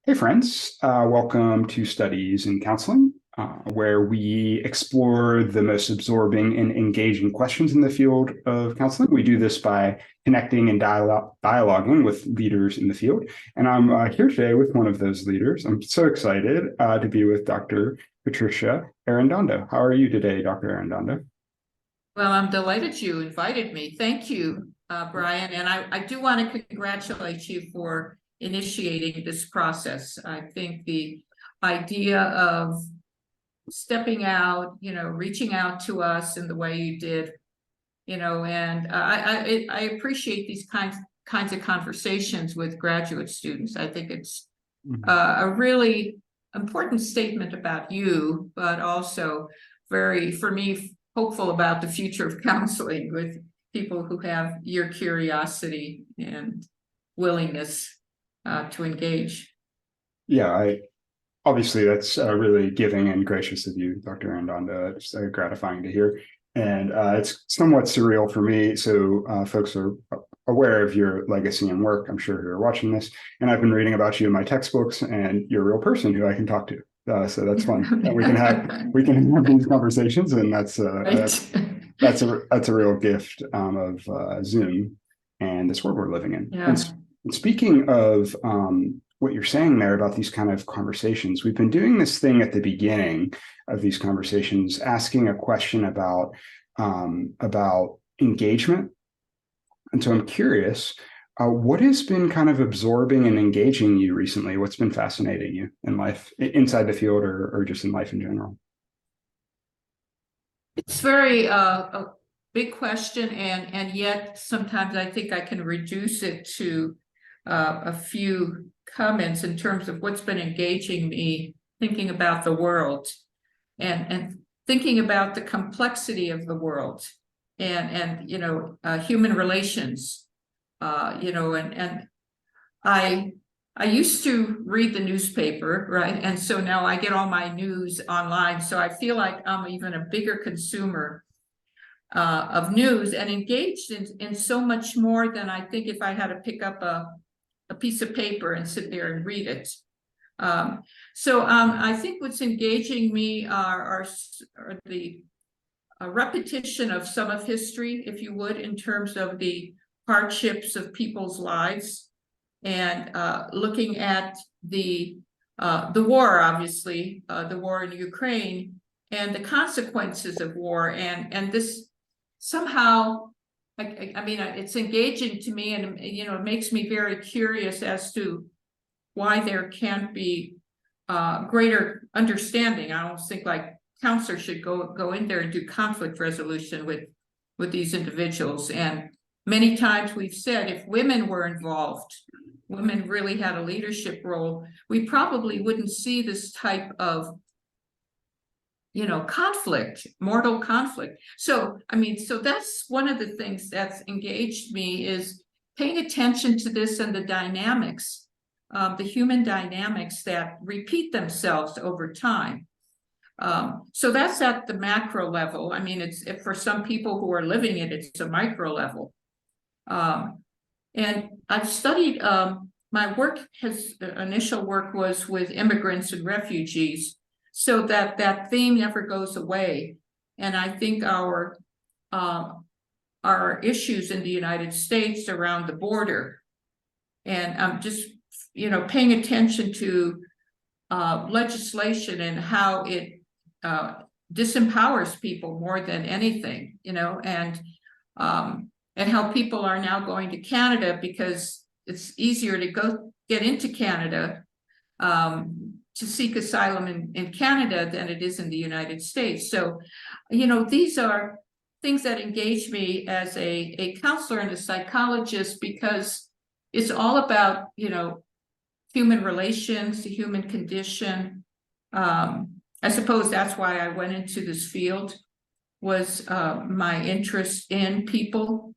Hey, friends. Welcome to Studies in Counseling, where we explore the most absorbing and engaging questions in the field of counseling. We do this by connecting and dialoguing with leaders in the field. And I'm here today with one of those leaders. I'm so excited to be with Dr. Patricia Arredondo. How are you today, Dr. Arredondo? Well, I'm delighted you invited me. Thank you, Brian. And I do want to congratulate you for initiating this process. I think the idea of stepping out, reaching out to us in the way you did, and I appreciate these kinds of conversations with graduate students. I think it's a really important statement about you, but also very, for me, hopeful about the future of counseling with people who have your curiosity and willingness to engage. Yeah, obviously that's really giving and gracious of you, Dr. Arredondo. It's gratifying to hear. And it's somewhat surreal for me. So folks are aware of your legacy and work, I'm sure, who are watching this. And I've been reading about you in my textbooks, and you're a real person who I can talk to. So that's fun. And we can have these conversations, and that's a real gift of Zoom and this world we're living in. Yeah. And speaking of what you're saying there about these kind of conversations, we've been doing this thing at the beginning of these conversations, asking a question about engagement. And so I'm curious, what has been kind of absorbing and engaging you recently? What's been fascinating you in life, inside the field, or just in life in general? It's very a big question, and yet sometimes I think I can reduce it to a few comments in terms of what's been engaging me, thinking about the world and thinking about the complexity of the world and human relations, and I used to read the newspaper, right? And so now I get all my news online. So I feel like I'm even a bigger consumer of news and engaged in so much more than I think if I had to pick up a piece of paper and sit there and read it. I think what's engaging me are the repetition of some of history, if you would, in terms of the hardships of people's lives, and looking at the war, obviously, the war in Ukraine, and the consequences of war, and this somehow, I mean, it's engaging to me, and it makes me very curious as to why there can't be greater understanding. I don't think like counselors should go in there and do conflict resolution with these individuals. And many times we've said if women were involved, women really had a leadership role, we probably wouldn't see this type of conflict, mortal conflict. So that's one of the things that's engaged me, is paying attention to this and the dynamics, the human dynamics that repeat themselves over time. So that's at the macro level. I mean, it's for some people who are living it, it's a micro level. And I've studied, my initial work was with immigrants and refugees. So that theme never goes away. And I think our issues in the United States around the border, and I'm just, paying attention to legislation and how it disempowers people more than anything, and how people are now going to Canada because it's easier to get into Canada to seek asylum in Canada than it is in the United States. So, these are things that engage me as a counselor and a psychologist, because it's all about, human relations, the human condition. I suppose that's why I went into this field, was my interest in people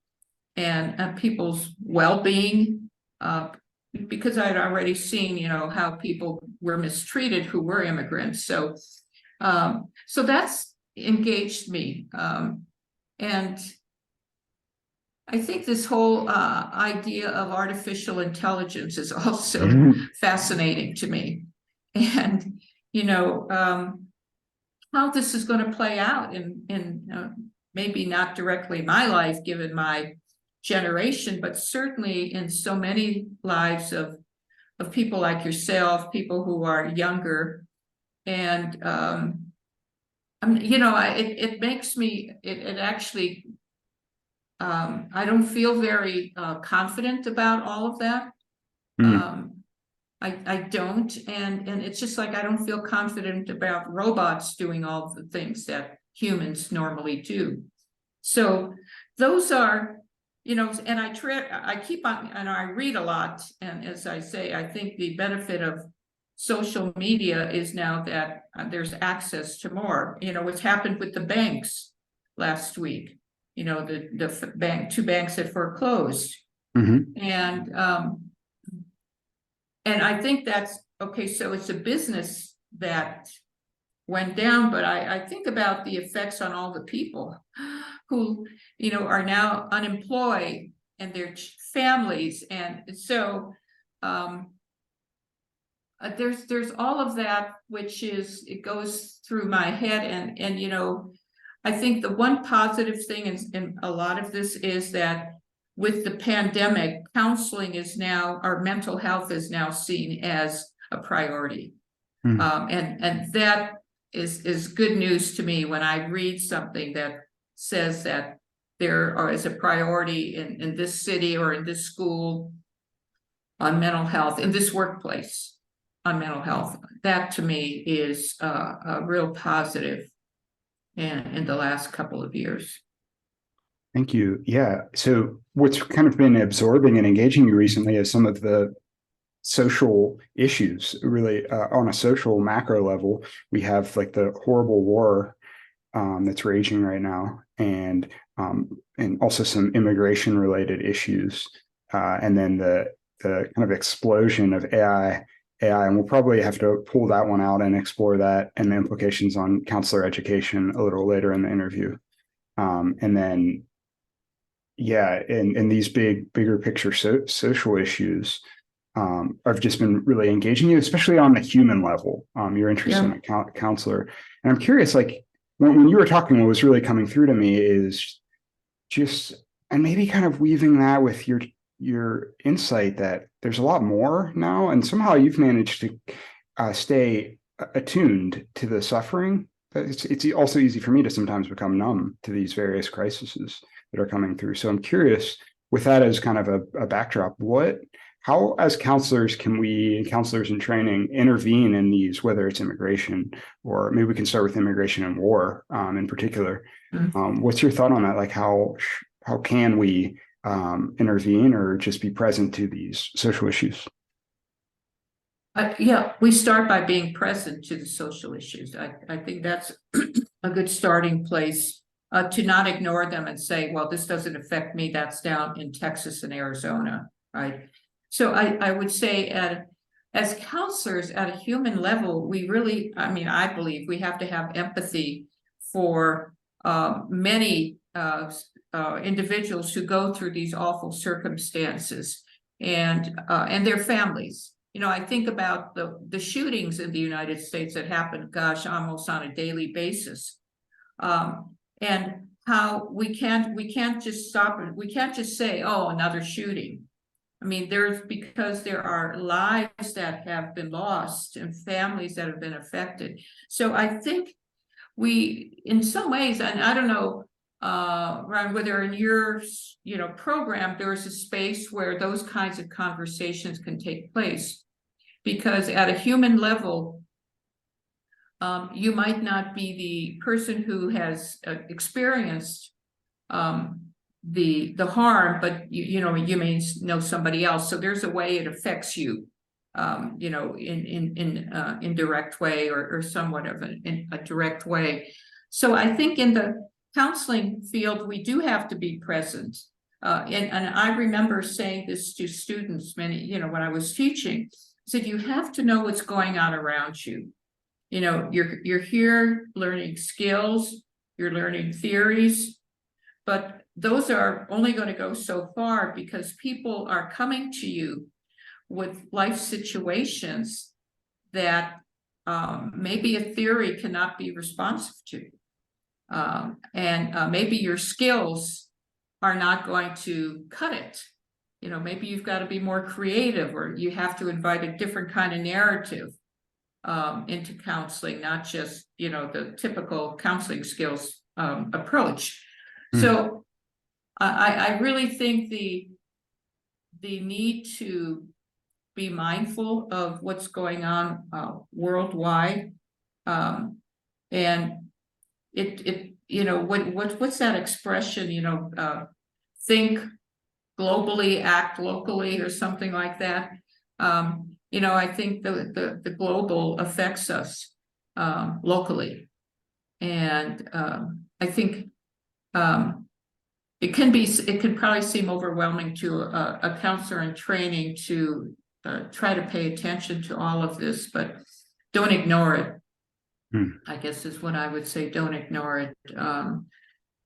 and people's well-being, because I'd already seen, how people were mistreated who were immigrants. So that's engaged me. And I think this whole idea of artificial intelligence is also fascinating to me. And, how this is going to play out in maybe not directly my life, given my generation, but certainly in so many lives of people like yourself, people who are younger. And, it makes me, it actually, I don't feel very confident about all of that. I don't, and it's just like I don't feel confident about robots doing all the things that humans normally do. So those are, and I keep on, and I read a lot, and as I say, I think the benefit of social media is now that there's access to more. What's happened with the banks last week, the two banks that foreclosed. And I think that's okay. So it's a business that went down, but I think about the effects on all the people who, are now unemployed and their families. And so there's all of that, which it goes through my head. And I think the one positive thing in a lot of this is that with the pandemic, counseling is now, our mental health is now seen as a priority. And that is good news to me when I read something that says that there is a priority in this city or in this school on mental health, in this workplace on mental health. That to me is a real positive in the last couple of years. Thank you. Yeah. So what's kind of been absorbing and engaging you recently is some of the social issues, really on a social macro level. We have like the horrible war that's raging right now, and also some immigration related issues, and then the kind of explosion of AI, and we'll probably have to pull that one out and explore that and the implications on counselor education a little later in the interview. And then, yeah, and these bigger picture social issues I've just been really engaging you, especially on the human level. You're interested in a counselor. And I'm curious, like when you were talking, what was really coming through to me is just, and maybe kind of weaving that with your insight that there's a lot more now. And somehow you've managed to stay attuned to the suffering. It's also easy for me to sometimes become numb to these various crises that are coming through. So I'm curious, with that as kind of a backdrop, how as counselors can we, counselors in training, intervene in these, whether it's immigration, or maybe we can start with immigration and war in particular. What's your thought on that? Like how can we intervene or just be present to these social issues? We start by being present to the social issues. I think that's a good starting place, to not ignore them and say, well, this doesn't affect me. That's down in Texas and Arizona, right? So I would say as counselors at a human level, we really, I believe we have to have empathy for many individuals who go through these awful circumstances and their families. I think about the shootings in the United States that happen, gosh, almost on a daily basis. And how we can't just stop it. We can't just say, oh, another shooting. Because there are lives that have been lost and families that have been affected. So I think we, in some ways, and I don't know, Ron, whether in your, program, there's a space where those kinds of conversations can take place, because at a human level, you might not be the person who has experienced the harm, but you may know somebody else. So there's a way it affects you, in indirect way or somewhat of a direct way. So I think in the counseling field, we do have to be present. And I remember saying this to students when I was teaching, I said, you have to know what's going on around you. You're here learning skills, you're learning theories, but those are only going to go so far, because people are coming to you with life situations that maybe a theory cannot be responsive to. And maybe your skills are not going to cut it. You know, maybe you've got to be more creative, or you have to invite a different kind of narrative into counseling, not just, you know, the typical counseling skills approach. So I really think the need to be mindful of what's going on worldwide, and it you know, what's that expression, you know, think globally, act locally, or something like that. You know, I think the global affects us locally, and I think it can probably seem overwhelming to a counselor in training to try to pay attention to all of this, but don't ignore it. I guess is what I would say. Don't ignore it.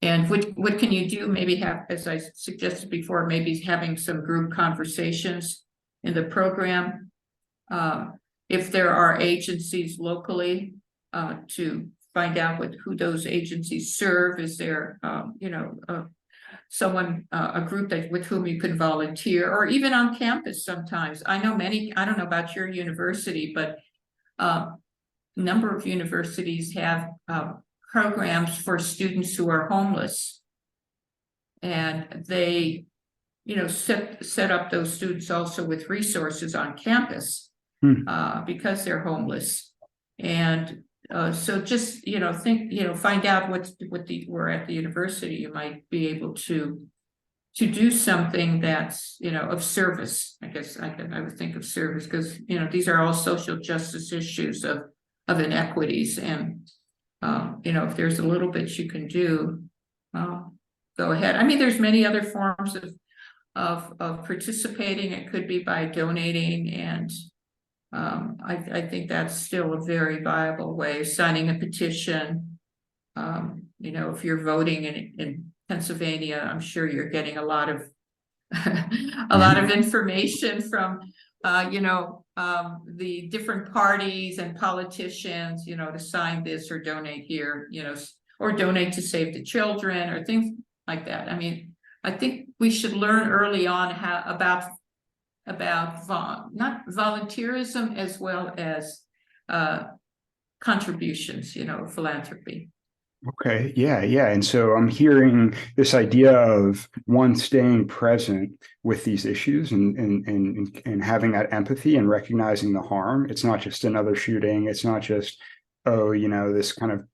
And what can you do? Maybe have, as I suggested before, maybe having some group conversations in the program. If there are agencies locally, to find out who those agencies serve. Is there, you know, someone, a group with whom you can volunteer, or even on campus sometimes. I know many, I don't know about your university, but number of universities have programs for students who are homeless, and they, you know, set up those students also with resources on campus because they're homeless. And so just, you know, find out where at the university you might be able to do something that's, you know, of service. I guess I would think of service, because, you know, these are all social justice issues of inequities, and you know, if there's a little bit you can do, go ahead. I mean, there's many other forms of participating. It could be by donating, and I think that's still a very viable way. Signing a petition. You know, if you're voting in Pennsylvania, I'm sure you're getting a lot of information from you know, the different parties and politicians, you know, to sign this or donate here, you know, or donate to Save the Children or things like that. I mean, I think we should learn early on about not volunteerism as well as contributions, you know, philanthropy. Okay, yeah. And so I'm hearing this idea of one staying present with these issues and having that empathy and recognizing the harm. It's not just another shooting. It's not just, oh, you know, this kind of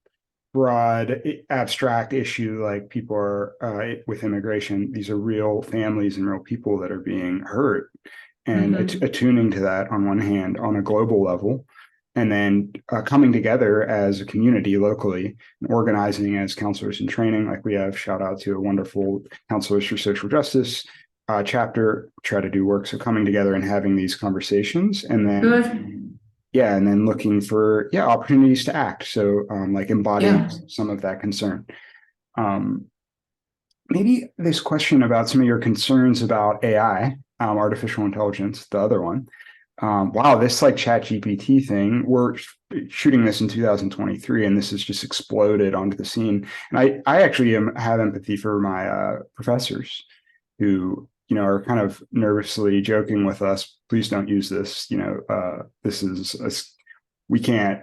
broad abstract issue like people are with immigration. These are real families and real people that are being hurt, and attuning to that on one hand on a global level. And then coming together as a community locally and organizing as counselors in training, like we have, shout out to a wonderful Counselors for Social Justice chapter, try to do work. So coming together and having these conversations, and then and then looking for opportunities to act. So like embodying some of that concern. Maybe this question about some of your concerns about AI, artificial intelligence, the other one. Wow, this like Chat GPT thing, we're shooting this in 2023, and this has just exploded onto the scene. And I actually have empathy for my professors who, you know, are kind of nervously joking with us, please don't use this, you know, this is, we can't,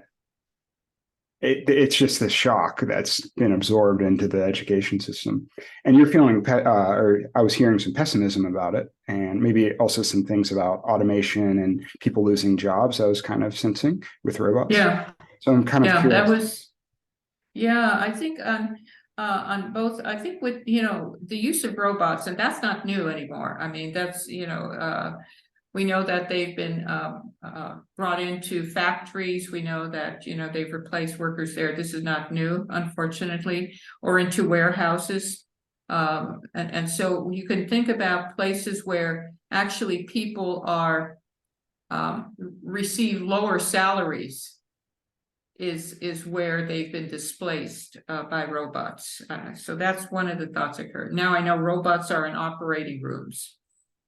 it's just the shock that's been absorbed into the education system. And you're feeling, or I was hearing some pessimism about it, and maybe also some things about automation and people losing jobs. I was kind of sensing with robots. Yeah. So I'm kind of curious. That was, I think on both, I think with, you know, the use of robots, and that's not new anymore. I mean, that's, you know, we know that they've been brought into factories. We know that, you know, they've replaced workers there. This is not new, unfortunately, or into warehouses. And so you can think about places where actually people are receive lower salaries is where they've been displaced by robots. So that's one of the thoughts occurred. Now I know robots are in operating rooms.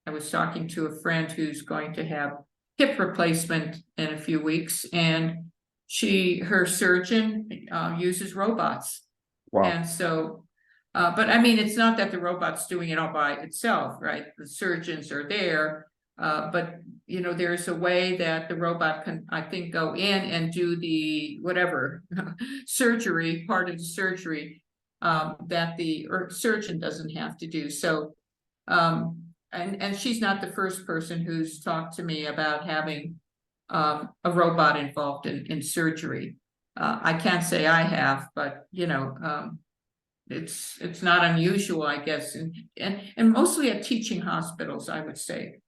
I was talking to a friend who's going to have hip replacement in a few weeks, and her surgeon uses robots. Wow. And so, but I mean, it's not that the robot's doing it all by itself, right? The surgeons are there, but you know, there's a way that the robot can, I think, go in and do the whatever surgery, part of the surgery that the surgeon doesn't have to do. So, and she's not the first person who's talked to me about having a robot involved in surgery. I can't say I have, but you know, it's not unusual, I guess, and mostly at teaching hospitals, I would say,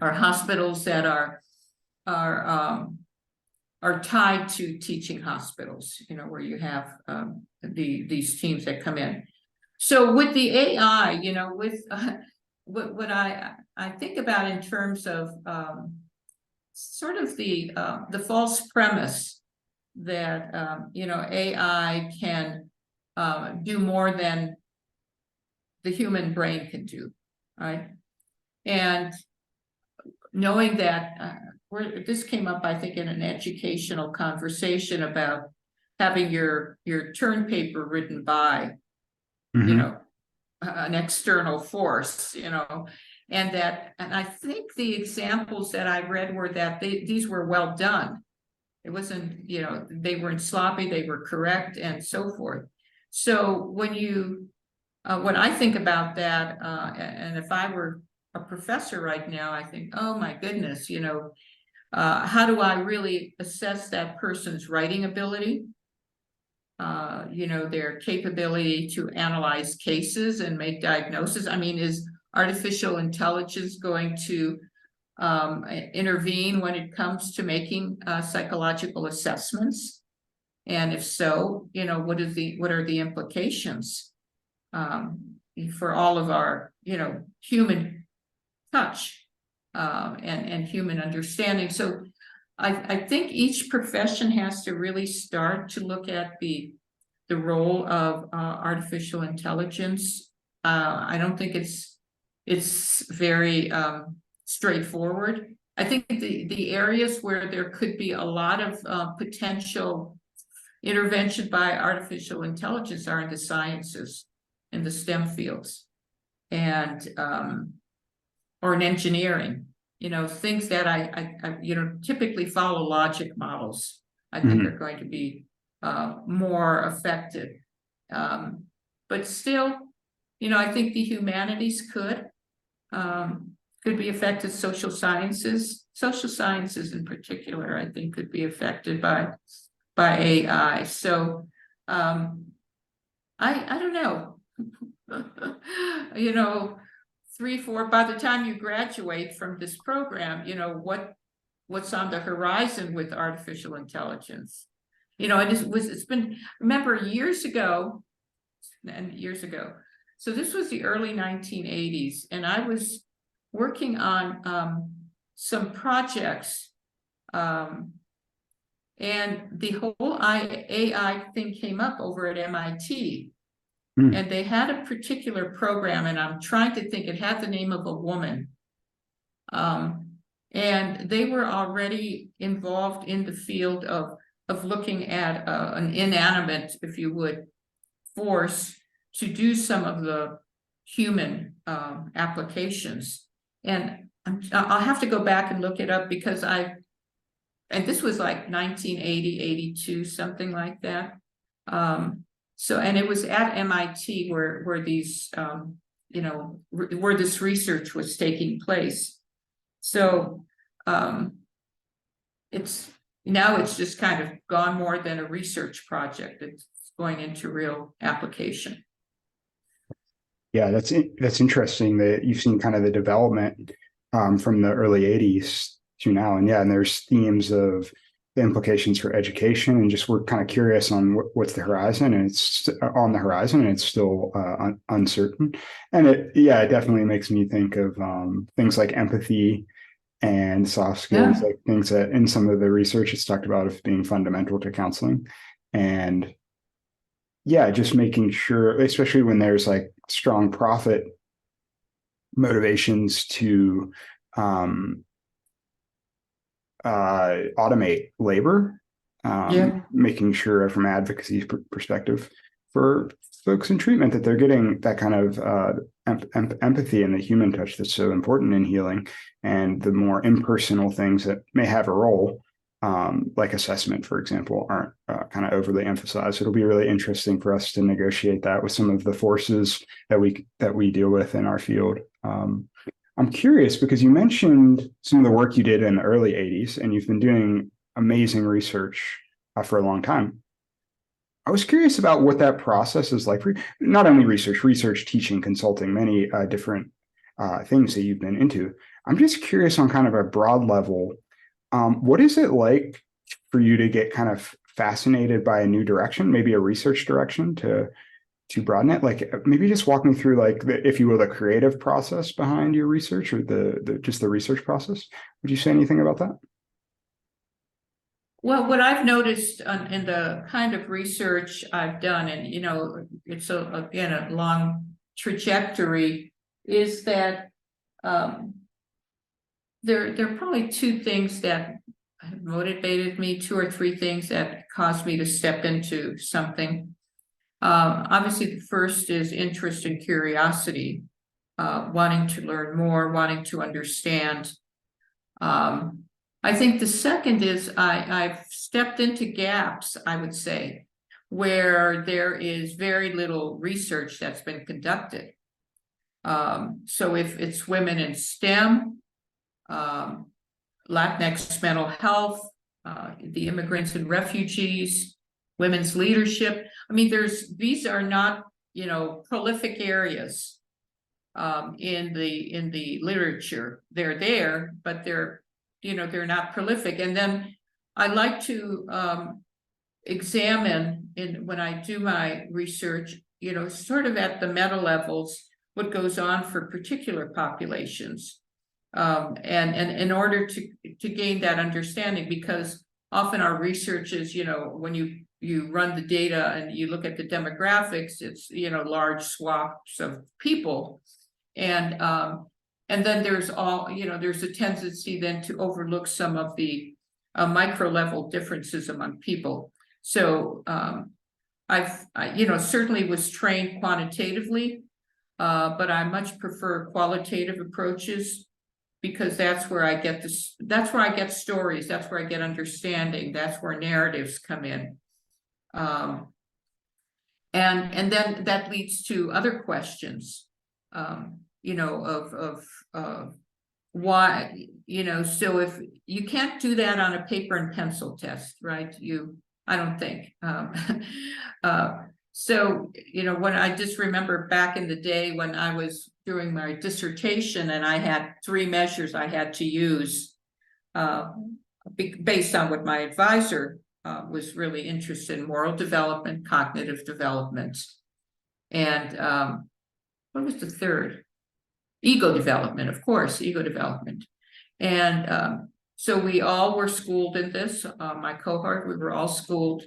or hospitals that are tied to teaching hospitals, you know, where you have these teams that come in. So with the AI, you know, with what I think about in terms of sort of the false premise that you know, AI can do more than the human brain can do, right? And knowing that this came up, I think, in an educational conversation about having your term paper written by, you know, an external force, you know, and I think the examples that I read were that these were well done. It wasn't, you know, they weren't sloppy, they were correct and so forth. So when I think about that, and if I were a professor right now, I think, oh my goodness, you know, how do I really assess that person's writing ability? You know, their capability to analyze cases and make diagnoses. I mean, is artificial intelligence going to intervene when it comes to making psychological assessments? And if so, you know, what are the implications for all of our, you know, human touch and human understanding? So I think each profession has to really start to look at the role of artificial intelligence. I don't think it's very straightforward. I think the areas where there could be a lot of potential intervention by artificial intelligence are in the sciences, in the STEM fields, and or in engineering. You know, things that I you know, typically follow logic models, I think are going to be more effective. But still, you know, I think the humanities could be affected. Social sciences in particular, I think, could be affected by AI. So I don't know. You know, 3-4, by the time you graduate from this program, you know, what's on the horizon with artificial intelligence? You know, it's been, remember years ago, so this was the early 1980s, and I was working on some projects, and the whole AI thing came up over at MIT. And they had a particular program, and I'm trying to think, it had the name of a woman. And they were already involved in the field of looking at an inanimate, if you would, force to do some of the human applications. And I'll have to go back and look it up, because and this was like 1980, 82, something like that. So, and it was at MIT where these, you know, where this research was taking place. So, it's just kind of gone more than a research project. It's going into real application. Yeah, that's interesting that you've seen kind of the development from the early 80s to now. And yeah, and there's themes of the implications for education, and just we're kind of curious on what's the horizon, and it's on the horizon, and it's still uncertain. And it definitely makes me think of things like empathy and soft skills, Yeah. like things that in some of the research it's talked about as being fundamental to counseling. And yeah, just making sure, especially when there's like strong profit motivations to um, automate labor, Yeah. making sure from advocacy perspective for folks in treatment that they're getting that kind of empathy and the human touch that's so important in healing, and the more impersonal things that may have a role, like assessment, for example, aren't kind of overly emphasized. It'll be really interesting for us to negotiate that with some of the forces that we deal with in our field. I'm curious because you mentioned some of the work you did in the early 80s, and you've been doing amazing research for a long time. I was curious about what that process is like for not only research, teaching, consulting, many different things that you've been into. I'm just curious on kind of a broad level. What is it like for you to get kind of fascinated by a new direction, maybe a research direction to broaden it? Like maybe just walk me through like if you will, the creative process behind your research, or the just the research process. Would you say anything about that? Well, what I've noticed in the kind of research I've done, and it's again a long trajectory, is that there are probably two things that have motivated me, two or three things that caused me to step into something. Obviously, the first is interest and curiosity, wanting to learn more, wanting to understand. I think the second is I've stepped into gaps, I would say, where there is very little research that's been conducted. So if it's women in STEM, Latinx mental health, the immigrants and refugees, women's leadership. I mean, these are not, prolific areas in the literature. They're there, but they're not prolific. And then I like to examine when I do my research, sort of at the meta levels, what goes on for particular populations. And in order to gain that understanding, because often our research is, when you run the data and you look at the demographics, it's large swaths of people, and then there's there's a tendency then to overlook some of the micro level differences among people. So I certainly was trained quantitatively, but I much prefer qualitative approaches, because that's where I get that's where I get stories, that's where I get understanding, that's where narratives come in. And then that leads to other questions, of why, so if you can't do that on a paper and pencil test, right? I don't think. So, when I just remember back in the day when I was doing my dissertation and I had 3 measures I had to use based on what my advisor was really interested in: moral development, cognitive development, and what was the third? Ego development, of course, ego development. And so we all were schooled in this. My cohort, we were all schooled,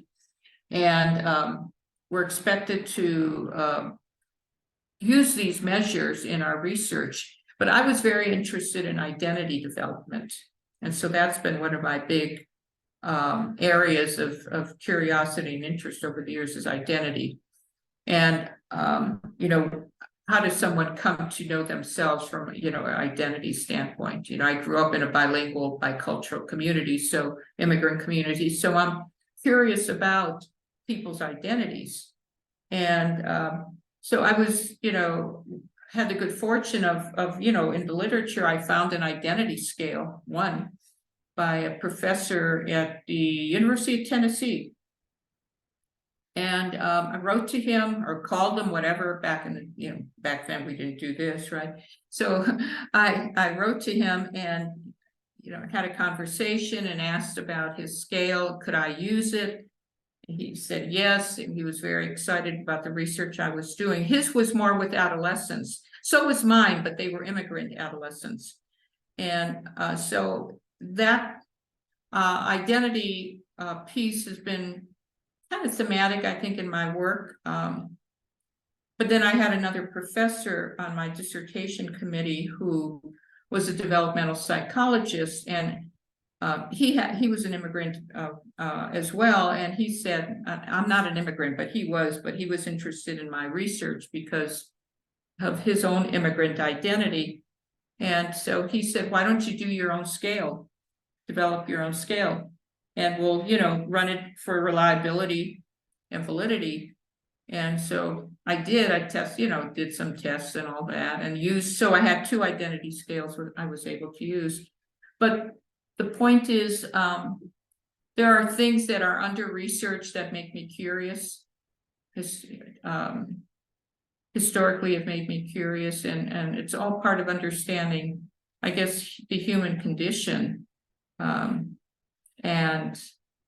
and we're expected to use these measures in our research. But I was very interested in identity development. And so that's been one of my big areas of curiosity and interest over the years, is identity. And, how does someone come to know themselves from, an identity standpoint? I grew up in a bilingual, bicultural community, so immigrant community. So I'm curious about people's identities. And so I was, had the good fortune of, in the literature, I found an identity scale, one by a professor at the University of Tennessee. And I wrote to him or called him, whatever, back in the, back then we didn't do this, right? So I wrote to him and, had a conversation and asked about his scale. Could I use it? And he said yes, and he was very excited about the research I was doing. His was more with adolescents. So was mine, but they were immigrant adolescents. And so that identity piece has been kind of thematic, I think, in my work. But then I had another professor on my dissertation committee who was a developmental psychologist, and he was an immigrant as well. And he said, I'm not an immigrant, but he was interested in my research because of his own immigrant identity. And so he said, why don't you do your own scale, develop your own scale, and we'll, run it for reliability and validity. And so I did, did some tests and all that and so I had 2 identity scales where I was able to use. But the point is, there are things that are under research that make me curious. Historically have made me curious, and it's all part of understanding, I guess, the human condition. And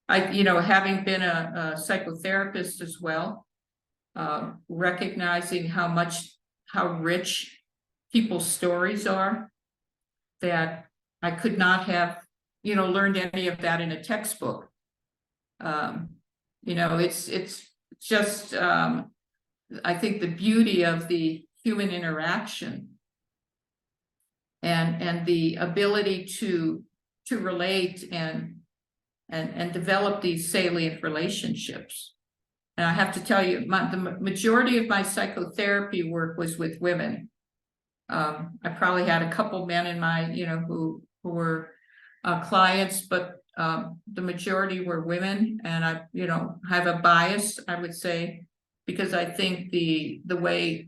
I, having been a psychotherapist as well, recognizing how rich people's stories are, that I could not have, learned any of that in a textbook. It's just, I think the beauty of the human interaction and the ability to relate and develop these salient relationships. And I have to tell you, the majority of my psychotherapy work was with women. I probably had a couple men in my, who were clients, but the majority were women. And I, have a bias, I would say, because I think the way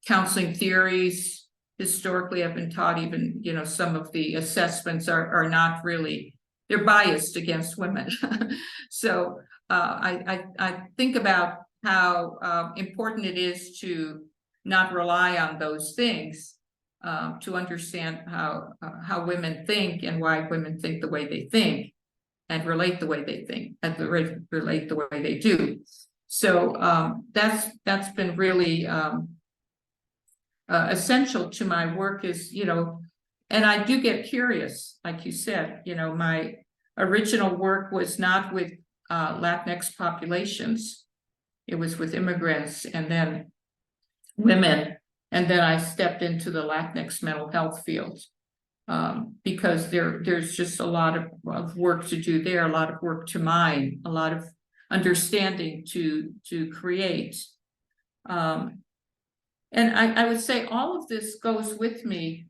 counseling theories historically have been taught, even, some of the assessments are not really, they're biased against women. So I think about how important it is to not rely on those things, to understand how women think and why women think the way they think and relate the way they think and relate the way they do. So that's been really essential to my work, is, and I do get curious, like you said, my original work was not with Latinx populations. It was with immigrants and then women. And then I stepped into the Latinx mental health field because there's just a lot of work to do there, a lot of work to mine, a lot of understanding to create. And I would say all of this goes with me.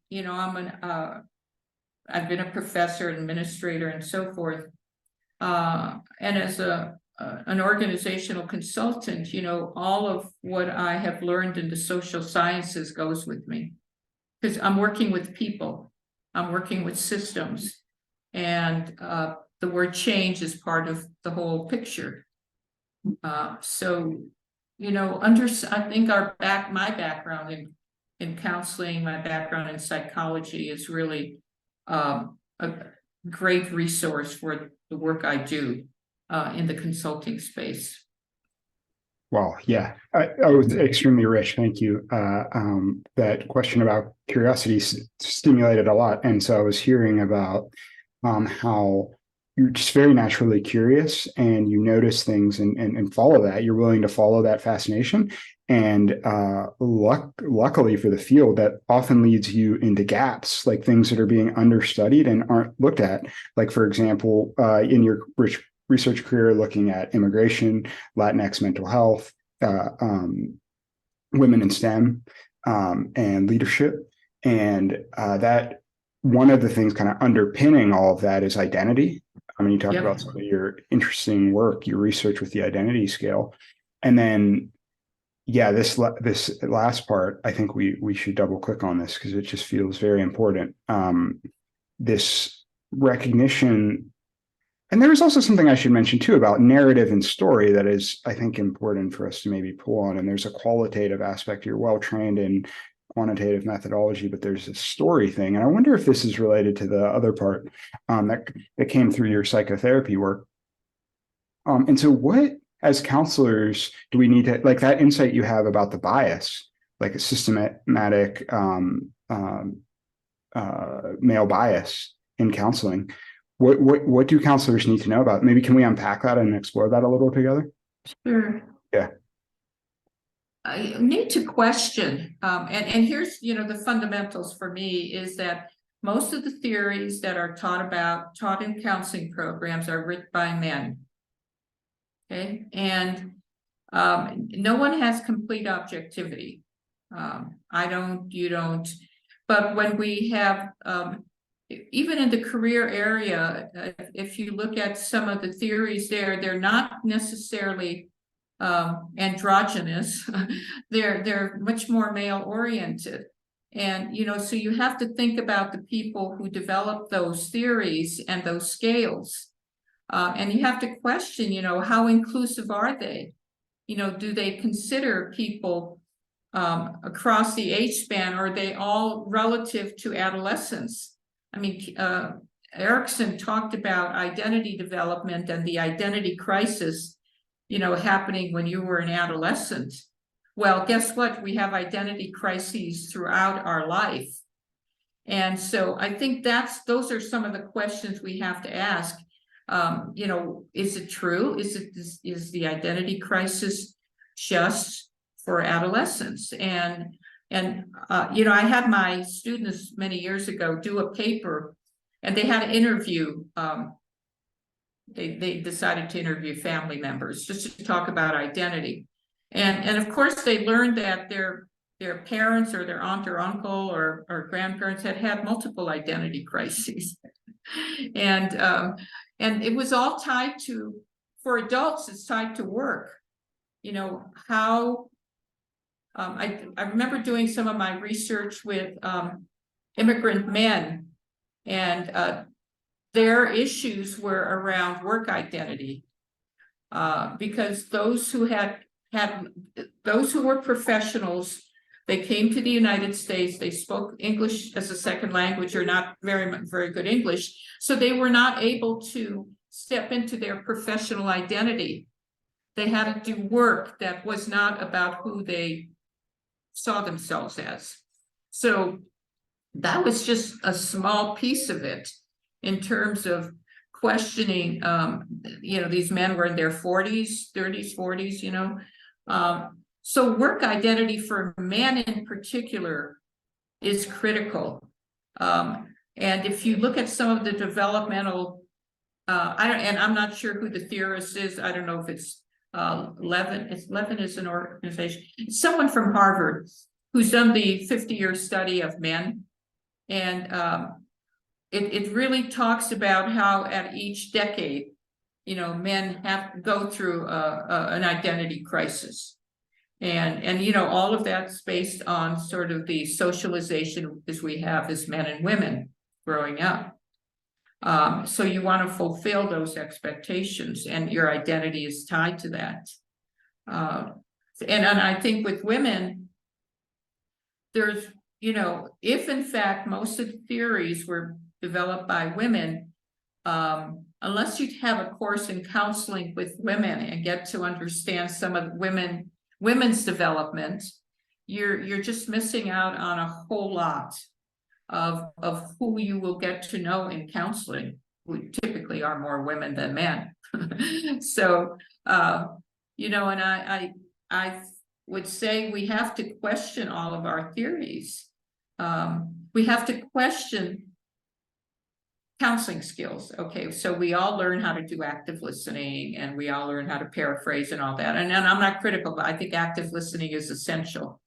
I've been a professor, administrator, and so forth. And as an organizational consultant, all of what I have learned in the social sciences goes with me, because I'm working with people, I'm working with systems, and the word change is part of the whole picture. So, I think my background in counseling, my background in psychology is really a great resource for the work I do in the consulting space. Well, yeah, I was extremely rich. Thank you. That question about curiosity stimulated a lot. And so I was hearing about how you're just very naturally curious and you notice things and follow that. You're willing to follow that fascination. And luckily for the field, that often leads you into gaps, like things that are being understudied and aren't looked at. Like, for example, in your rich research career, looking at immigration, Latinx mental health, women in STEM, and leadership. And that one of the things kind of underpinning all of that is identity. I mean, you talked about some of your interesting work, your research with the identity scale. And then, yeah, this last part, I think we should double click on this because it just feels very important. This recognition. And there was also something I should mention too about narrative and story that is, I think, important for us to maybe pull on. And there's a qualitative aspect. You're well trained in quantitative methodology, but there's a story thing. And I wonder if this is related to the other part that came through your psychotherapy work. And so what, as counselors, do we need to, like that insight you have about the bias, like a systematic male bias in counseling. What do counselors need to know about? Maybe can we unpack that and explore that a little together? Sure. Yeah. I need to question, and here's, the fundamentals for me is that most of the theories that are taught in counseling programs are written by men. Okay, and no one has complete objectivity. I don't, you don't, but when we have, even in the career area, if you look at some of the theories there, they're not necessarily androgynous. They're much more male oriented. And, so you have to think about the people who develop those theories and those scales. And you have to question, how inclusive are they? Do they consider people across the age span, or are they all relative to adolescence? I mean, Erickson talked about identity development and the identity crisis, happening when you were an adolescent. Well, guess what? We have identity crises throughout our life. And so I think those are some of the questions we have to ask. Is it true? Is the identity crisis just for adolescents? And I had my students many years ago do a paper, and they had to interview. They decided to interview family members just to talk about identity, and of course they learned that their parents or their aunt or uncle or grandparents had multiple identity crises. And it was all tied to, for adults, it's tied to work. How I remember doing some of my research with immigrant men, and their issues were around work identity, because those who were professionals, they came to the United States, they spoke English as a second language or not very good English, so they were not able to step into their professional identity. They had to do work that was not about who they saw themselves as. So that was just a small piece of it in terms of questioning. These men were in their 40s, 30s, 40s, so work identity for men in particular is critical. And if you look at some of the developmental, I'm not sure who the theorist is. I don't know if it's Levin. Levin is an organization. It's someone from Harvard who's done the 50-year study of men. And it really talks about how at each decade, men have to go through an identity crisis. And all of that's based on sort of the socialization as we have as men and women growing up. So you want to fulfill those expectations, and your identity is tied to that. And I think with women, there's, if in fact most of the theories were developed by women, unless you have a course in counseling with women and get to understand some of women's development, you're just missing out on a whole lot of who you will get to know in counseling, who typically are more women than men. So and I would say we have to question all of our theories. We have to question counseling skills. Okay, so we all learn how to do active listening, and we all learn how to paraphrase and all that. And I'm not critical, but I think active listening is essential.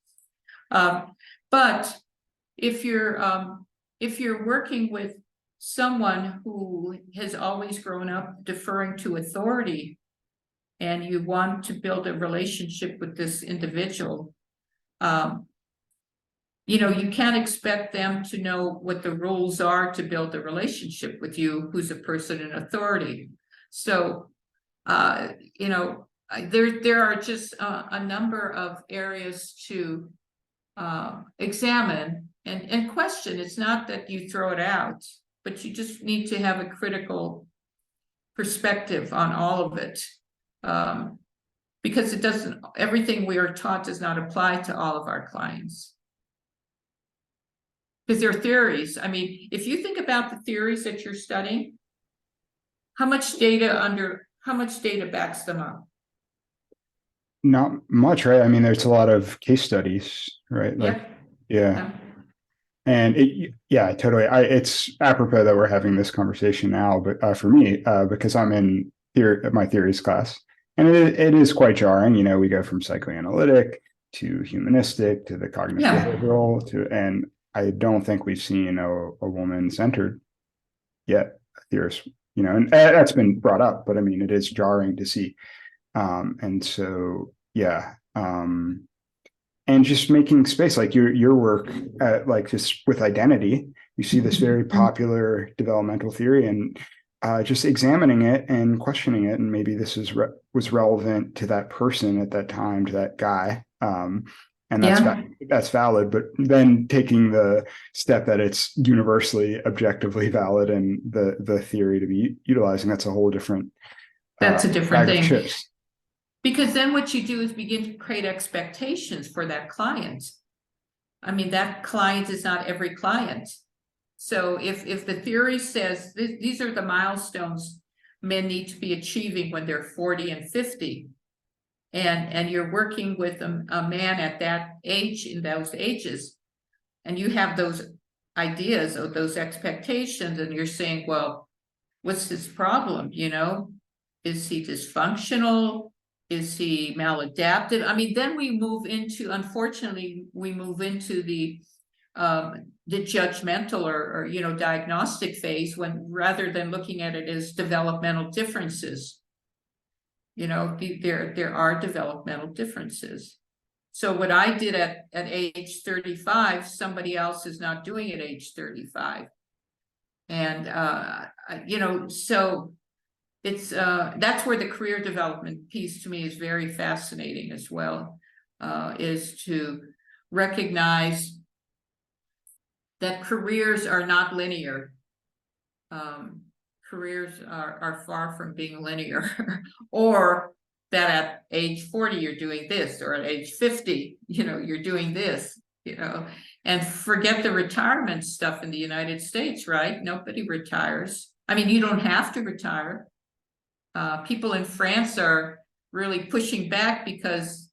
But if you're working with someone who has always grown up deferring to authority, and you want to build a relationship with this individual, you can't expect them to know what the rules are to build a relationship with you, who's a person in authority. So, there are just a number of areas to examine and question. It's not that you throw it out, but you just need to have a critical perspective on all of it. Because everything we are taught does not apply to all of our clients. because they're theories. I mean, if you think about the theories that you're studying, how much data backs them up? Not much, right? I mean, there's a lot of case studies, right? Like, Yep. yeah. And yeah, totally. It's apropos that we're having this conversation now, but for me, because I'm in my theories class, and it is quite jarring. You know, we go from psychoanalytic to humanistic to the cognitive Yeah. behavioral and I don't think we've seen a woman centered yet, a theorist. You know, and that's been brought up, but I mean, it is jarring to see. And so, yeah. And just making space, like your work, like just with identity, you see this very popular developmental theory, and just examining it and questioning it, and maybe this was relevant to that person at that time, to that guy, and that's valid. But then taking the step that it's universally, objectively valid, and the theory to be utilizing, that's a whole different that's a different thing. chips. Because then what you do is begin to create expectations for that client. I mean, that client is not every client. So if the theory says these are the milestones men need to be achieving when they're 40 and 50, and you're working with a man at that age, in those ages, and you have those ideas or those expectations, and you're saying, well, what's his problem? You know, is he dysfunctional? Is he maladaptive? I mean, then unfortunately, we move into the judgmental or diagnostic phase, when rather than looking at it as developmental differences, there are developmental differences. So what I did at age 35, somebody else is not doing at age 35. And, so it's that's where the career development piece to me is very fascinating as well, is to recognize that careers are not linear. Careers are far from being linear, or that at age 40 you're doing this, or at age 50 you're doing this, and forget the retirement stuff in the United States, right? Nobody retires. I mean, you don't have to retire. People in France are really pushing back because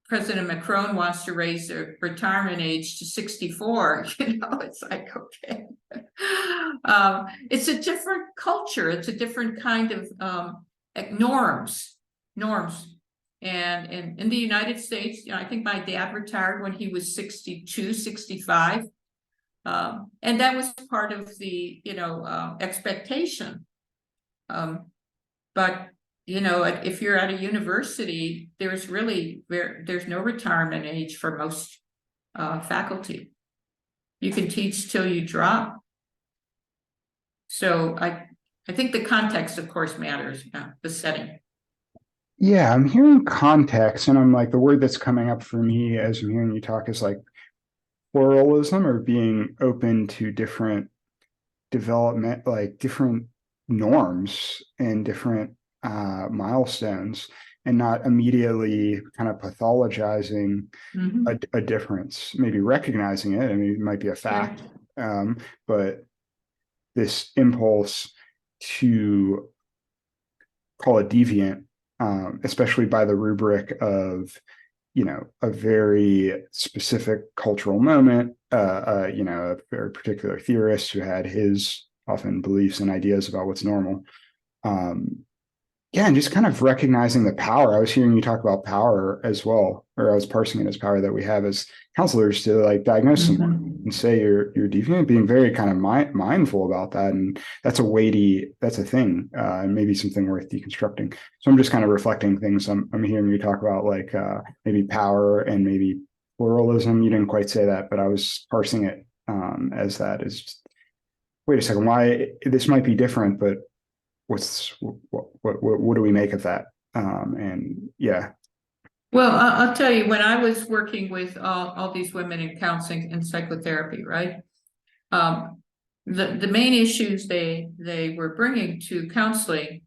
President Macron wants to raise the retirement age to 64. It's like, okay. It's a different culture. It's a different kind of norms. And in the United States, I think my dad retired when he was 62, 65. And that was part of the, expectation. But if you're at a university, there's no retirement age for most faculty. You can teach till you drop. So I think the context, of course, matters. The setting. Yeah, I'm hearing context, and I'm like, the word that's coming up for me as I'm hearing you talk is like pluralism, or being open to different development, like different norms and different milestones, and not immediately kind of pathologizing a difference, maybe recognizing it. I mean, it might be a fact, but this impulse to call it deviant, especially by the rubric of a very specific cultural moment, a very particular theorist who had his often beliefs and ideas about what's normal. And just kind of recognizing the power. I was hearing you talk about power as well, or I was parsing it as power that we have as counselors to like diagnose someone and say you're deviant, being very kind of mindful about that. And that's a thing, and maybe something worth deconstructing. So I'm just kind of reflecting things I'm hearing you talk about, like maybe power and maybe pluralism. You didn't quite say that, but I was parsing it as that is just, wait a second, why this might be different, but what do we make of that? And yeah. Well, I'll tell you, when I was working with all these women in counseling and psychotherapy, right? The main issues they were bringing to counseling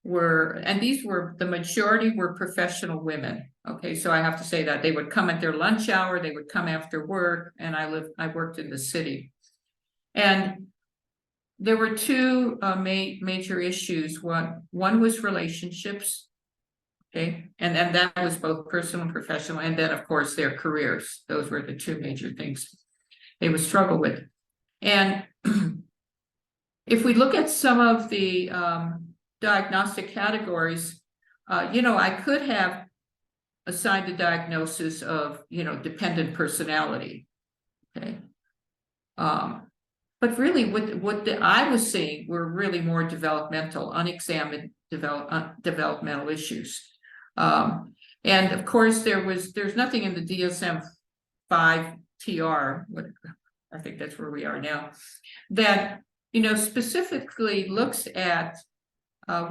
and these were, the majority were professional women. Okay, so I have to say that they would come at their lunch hour, they would come after work, and I worked in the city. And there were two major issues. One was relationships, okay, and that was both personal and professional, and then of course their careers. Those were the two major things they would struggle with. And if we look at some of the diagnostic categories, I could have assigned a diagnosis of, dependent personality, okay? But really what I was seeing were really more developmental, unexamined developmental issues. And of course there's nothing in the DSM-5 TR, I think that's where we are now, that, specifically looks at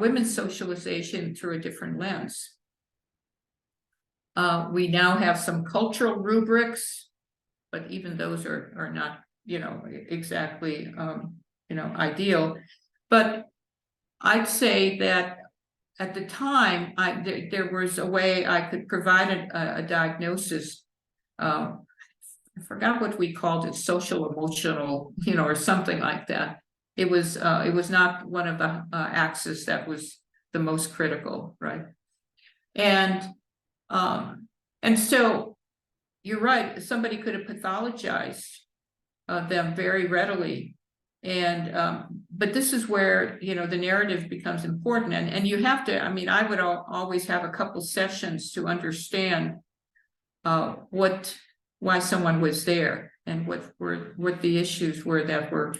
women's socialization through a different lens. We now have some cultural rubrics, but even those are not, exactly, ideal. But I'd say that at the time, there was a way I could provide a diagnosis. I forgot what we called it, social emotional, or something like that. It was not one of the axes that was the most critical, right? And so you're right, somebody could have pathologized them very readily. And but this is where, the narrative becomes important. And you have to, I would always have a couple sessions to understand why someone was there and what the issues were that were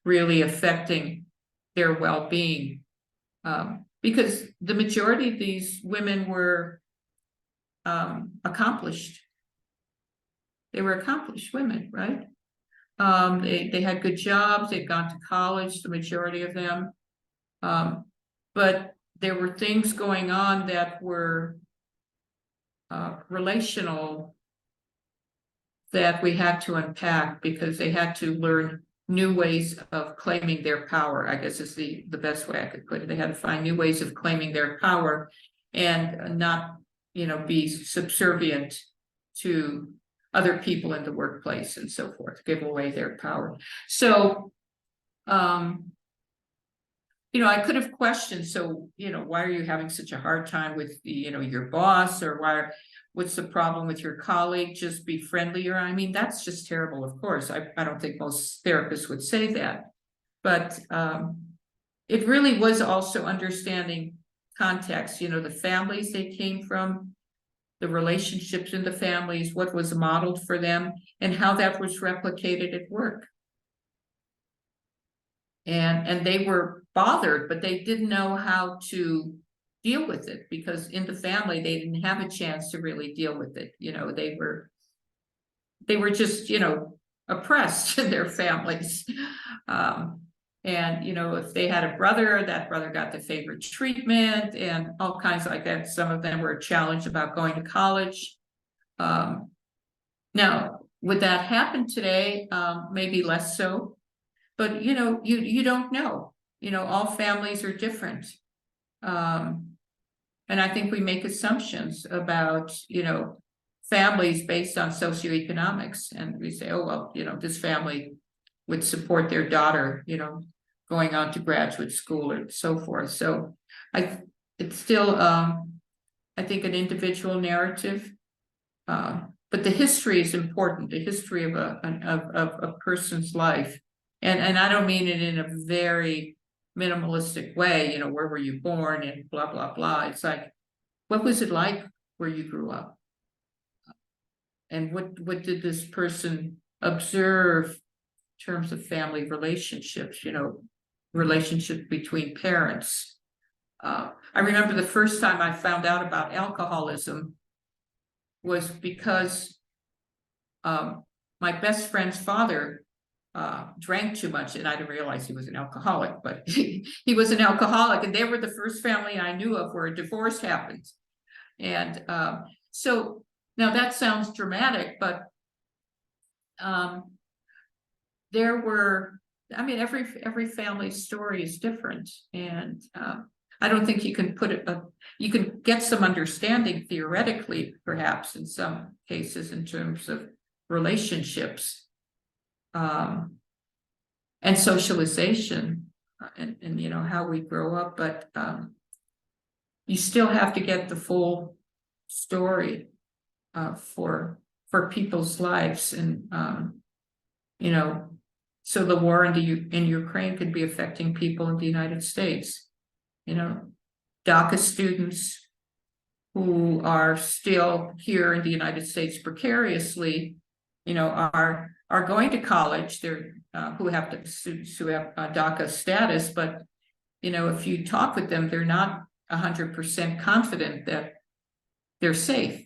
really affecting their well-being. Because the majority of these women were accomplished. They were accomplished women, right? They had good jobs, they'd gone to college, the majority of them. But there were things going on that were relational that we had to unpack, because they had to learn new ways of claiming their power, I guess is the best way I could put it. They had to find new ways of claiming their power and not, be subservient to other people in the workplace and so forth, give away their power. So, I could have questioned, so, why are you having such a hard time with, your boss, or what's the problem with your colleague? Just be friendlier. That's just terrible, of course. I don't think most therapists would say that, but it really was also understanding context, the families they came from, the relationships in the families, what was modeled for them, and how that was replicated at work. And they were bothered, but they didn't know how to deal with it, because in the family they didn't have a chance to really deal with it. They were just, oppressed in their families. And if they had a brother, that brother got the favorite treatment and all kinds like that. Some of them were challenged about going to college. Now, would that happen today? Maybe less so, but you don't know. All families are different. And I think we make assumptions about, families based on socioeconomics, and we say, oh, well, this family would support their daughter, going on to graduate school and so forth. So it's still, I think, an individual narrative, but the history is important, the history of a person's life. And I don't mean it in a very minimalistic way, where were you born and blah, blah, blah. It's like, what was it like where you grew up? And what did this person observe in terms of family relationships, relationship between parents? I remember the first time I found out about alcoholism was because my best friend's father drank too much, and I didn't realize he was an alcoholic, but he was an alcoholic, and they were the first family I knew of where a divorce happened. And so now that sounds dramatic, but there were, every family story is different. And I don't think you can put it, you can get some understanding theoretically, perhaps in some cases in terms of relationships. And socialization and you know, how we grow up, but you still have to get the full story for people's lives. And you know, so the war in Ukraine could be affecting people in the United States. You know, DACA students who are still here in the United States precariously, you know, are going to college. They're who have DACA status, but you know, if you talk with them, they're not 100% confident that they're safe.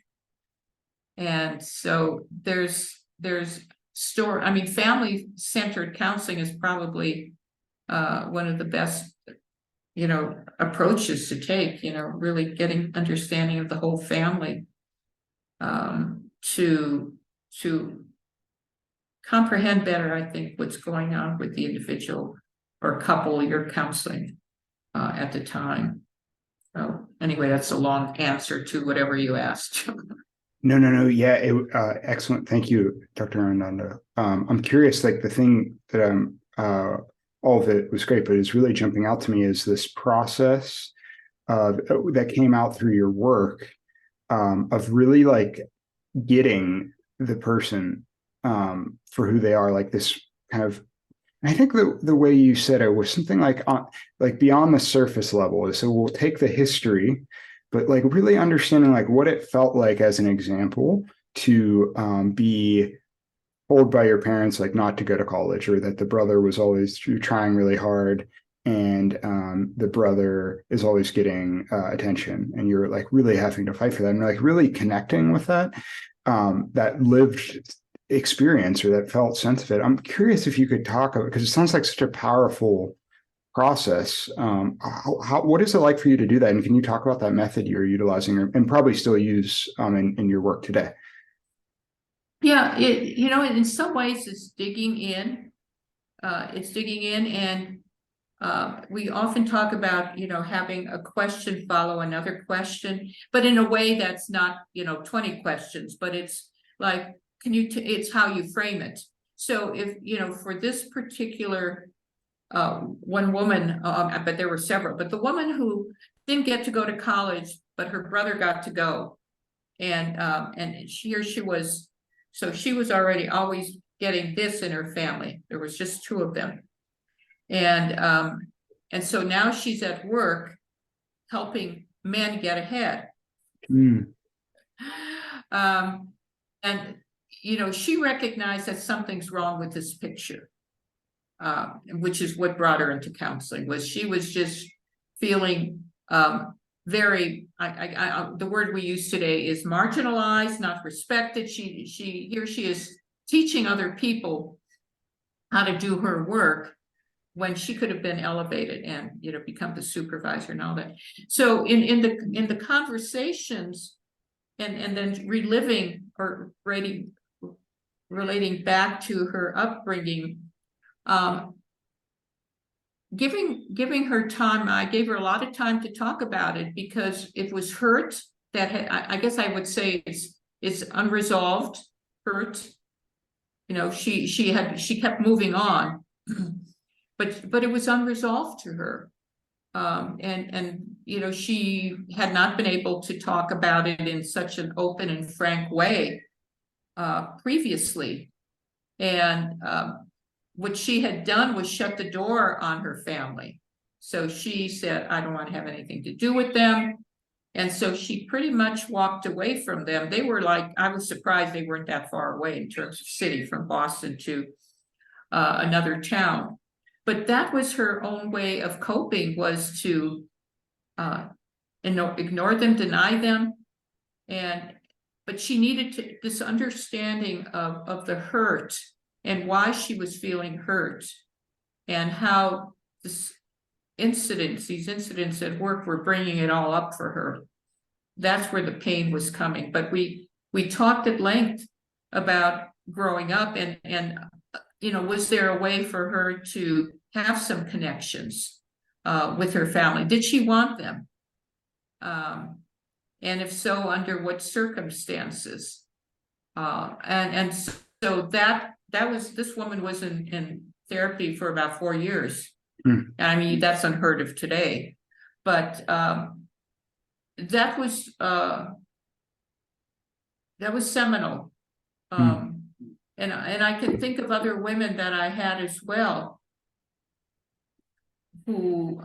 And so there's I mean, family-centered counseling is probably one of the best, you know, approaches to take, you know, really getting understanding of the whole family to comprehend better, I think, what's going on with the individual or couple you're counseling at the time. So anyway, that's a long answer to whatever you asked. No. Yeah, excellent. Thank you, Dr. Arredondo. I'm curious, like the thing that all of it was great, but it's really jumping out to me is this process that came out through your work of really like getting the person for who they are, like this kind of. I think the way you said it was something like beyond the surface level. So we'll take the history, but like really understanding like what it felt like as an example to be told by your parents like not to go to college, or that the brother was always trying really hard and the brother is always getting attention, and you're like really having to fight for that, and like really connecting with that lived experience, or that felt sense of it. I'm curious if you could talk about, because it sounds like such a powerful process. What is it like for you to do that? And can you talk about that method you're utilizing and probably still use in your work today? Yeah, you know, in some ways it's digging in. And we often talk about, you know, having a question follow another question, but in a way that's not, you know, 20 questions, but it's like, it's how you frame it. So if, you know, for this particular one woman, but there were several, but the woman who didn't get to go to college, but her brother got to go. And she was, so she was already always getting this in her family. There was just two of them. And so now she's at work helping men get ahead. Mm. And you know, she recognized that something's wrong with this picture, which is what brought her into counseling. Was she was just feeling very, the word we use today is marginalized, not respected. Here she is teaching other people how to do her work when she could have been elevated and, you know, become the supervisor and all that. So in the conversations and then reliving or relating back to her upbringing, giving her time. I gave her a lot of time to talk about it because it was hurt that I guess I would say it's unresolved hurt. You know, she kept moving on, but it was unresolved to her. And you know, she had not been able to talk about it in such an open and frank way previously. And what she had done was shut the door on her family. So she said, I don't want to have anything to do with them. And so she pretty much walked away from them. They were like, I was surprised they weren't that far away in terms of city, from Boston to another town. But that was her own way of coping, was to ignore them, deny them. But she needed this understanding of the hurt and why she was feeling hurt, and how these incidents at work were bringing it all up for her. That's where the pain was coming. But we talked at length about growing up and you know, was there a way for her to have some connections with her family? Did she want them? And if so, under what circumstances? And so that was, this woman was in therapy for about 4 years. Mm. And I mean, that's unheard of today, but that was seminal. And I can think of other women that I had as well, who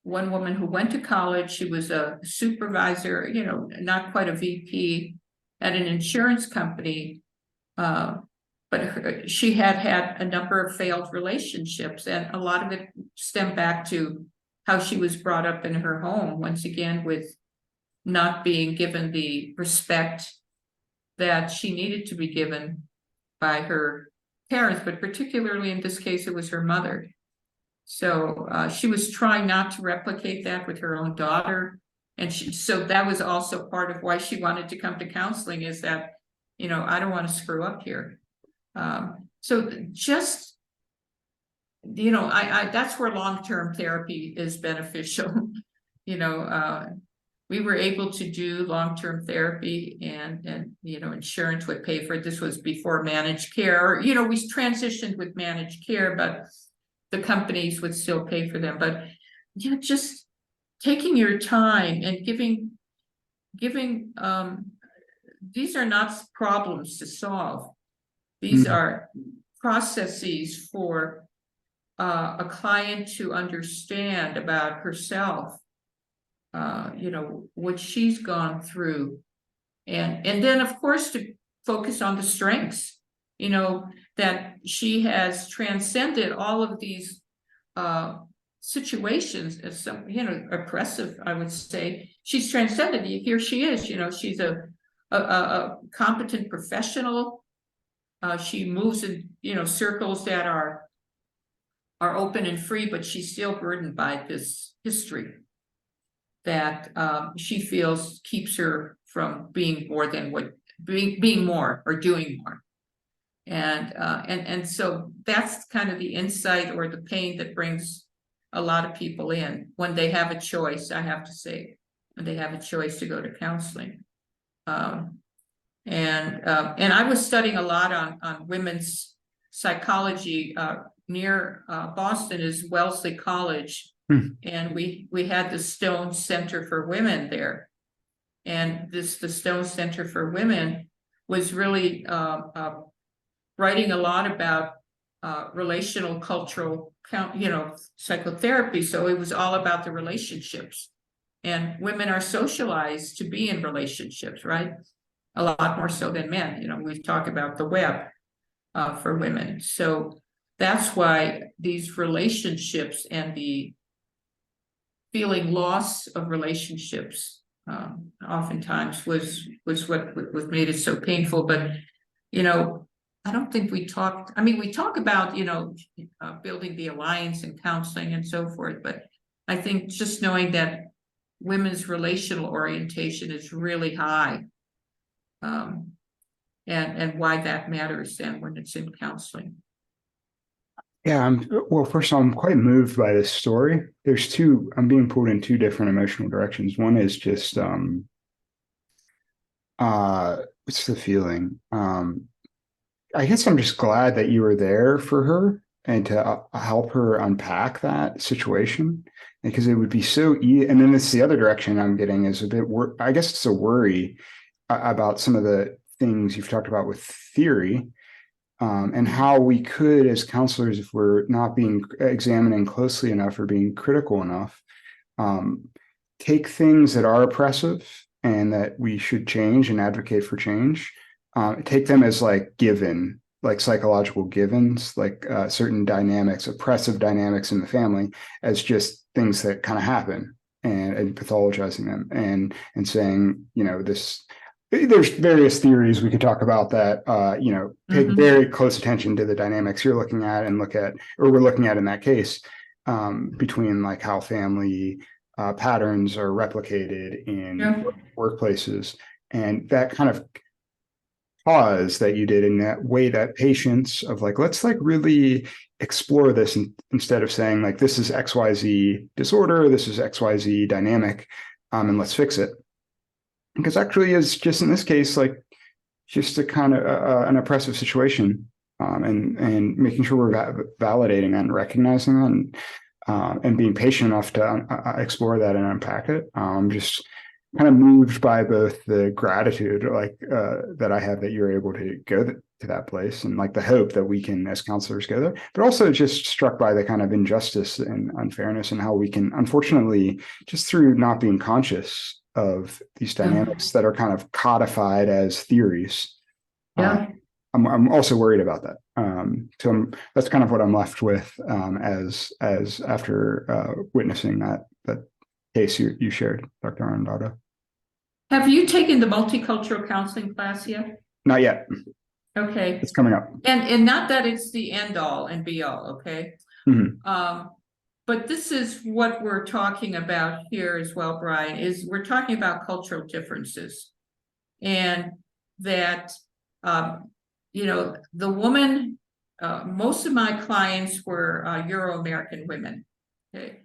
one woman who went to college, she was a supervisor, you know, not quite a VP at an insurance company, but she had a number of failed relationships, and a lot of it stemmed back to how she was brought up in her home, once again, with not being given the respect that she needed to be given by her parents, but particularly in this case, it was her mother. So she was trying not to replicate that with her own daughter. And so that was also part of why she wanted to come to counseling, is that, you know, I don't want to screw up here. So just, you know, I that's where long-term therapy is beneficial. You know, we were able to do long-term therapy, and you know, insurance would pay for it. This was before managed care. You know, we transitioned with managed care, but the companies would still pay for them. But you know, just taking your time and giving these are not problems to solve. These are processes for a client to understand about herself, you know, what she's gone through. And then, of course, to focus on the strengths, you know, that she has transcended all of these situations as some, you know, oppressive, I would say. She's transcended. Here she is, you know, she's a competent professional. She moves in, you know, circles that are open and free, but she's still burdened by this history that she feels keeps her from being more than what being more or doing more. And so that's kind of the insight or the pain that brings a lot of people in when they have a choice. I have to say, when they have a choice to go to counseling. And I was studying a lot on women's psychology. Near Boston is Wellesley College, and we had the Stone Center for Women there. And the Stone Center for Women was really writing a lot about relational cultural, you know, psychotherapy. So it was all about the relationships, and women are socialized to be in relationships, right? A lot more so than men. You know, we talk about the web for women. So that's why these relationships and the feeling loss of relationships oftentimes was what made it so painful. But, you know, I don't think we talked, I mean, we talk about, you know, building the alliance and counseling and so forth, but I think just knowing that women's relational orientation is really high, and why that matters then when it's in counseling. Yeah, well, first of all, I'm quite moved by this story. I'm being pulled in two different emotional directions. One is just what's the feeling? I guess I'm just glad that you were there for her and to help her unpack that situation, because it would be so easy. And then it's the other direction I'm getting is a bit, I guess it's a worry about some of the things you've talked about with theory, and how we could, as counselors, if we're not being examining closely enough or being critical enough, take things that are oppressive and that we should change and advocate for change, take them as like given, like psychological givens, like certain dynamics, oppressive dynamics in the family, as just things that kind of happen, and pathologizing them and saying, you know, this. There's various theories we could talk about that, you know, pay very close attention to the dynamics you're looking at and we're looking at in that case, between like how family patterns are replicated in workplaces. And that kind of pause that you did in that way, that patience of like, let's like really explore this instead of saying like, this is XYZ disorder, this is XYZ dynamic, and let's fix it. Because actually is just in this case, like just a kind of an oppressive situation, and making sure we're validating that and recognizing that, and being patient enough to explore that and unpack it. Just kind of moved by both the gratitude like that I have that you're able to go to that place, and like the hope that we can as counselors go there, but also just struck by the kind of injustice and unfairness and how we can, unfortunately, just through not being conscious of these dynamics that are kind of codified as theories. Yeah. I'm also worried about that. So that's kind of what I'm left with as after witnessing that case you shared, Dr. Arredondo. Have you taken the multicultural counseling class yet? Not yet. Okay. It's coming up. And not that it's the end all and be all, okay? Mm-hmm. But this is what we're talking about here as well, Brian, is we're talking about cultural differences. And that, you know, the woman, most of my clients were Euro-American women, okay?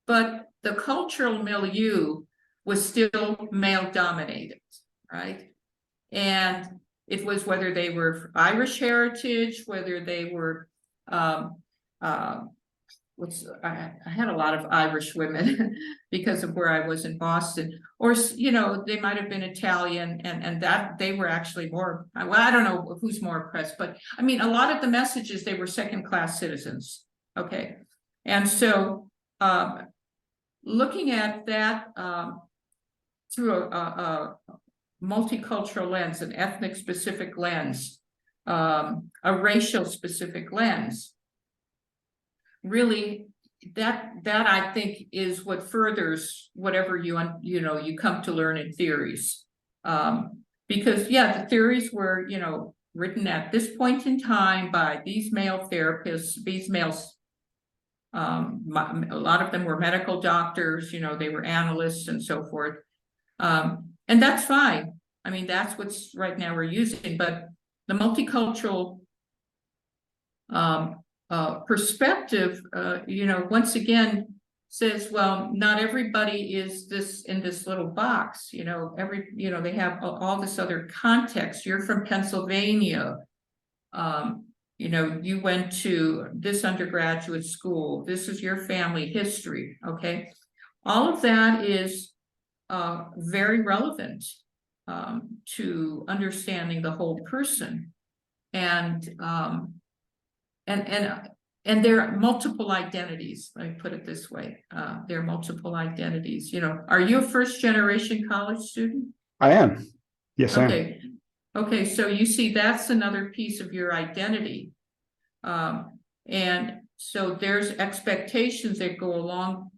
But the cultural milieu was still male-dominated, right? And it was whether they were Irish heritage, whether they were I had a lot of Irish women because of where I was in Boston, or, you know, they might have been Italian, and that they were actually more, well, I don't know who's more oppressed, but I mean, a lot of the messages, they were second-class citizens. Okay. And so looking at that through a multicultural lens, an ethnic specific lens, a racial specific lens, really, that I think is what furthers whatever you come to learn in theories. Because yeah, the theories were, you know, written at this point in time by these male therapists, these males. A lot of them were medical doctors, you know, they were analysts and so forth. And that's fine. I mean, that's what's right now we're using, but the multicultural perspective, you know, once again says, well, not everybody is this in this little box, you know, they have all this other context. You're from Pennsylvania. You know, you went to this undergraduate school. This is your family history. Okay. All of that is very relevant to understanding the whole person. And there are multiple identities. Let me put it this way. There are multiple identities. You know, are you a first generation college student? I am. Yes, I am. Okay, so you see, that's another piece of your identity. And so there's expectations that go along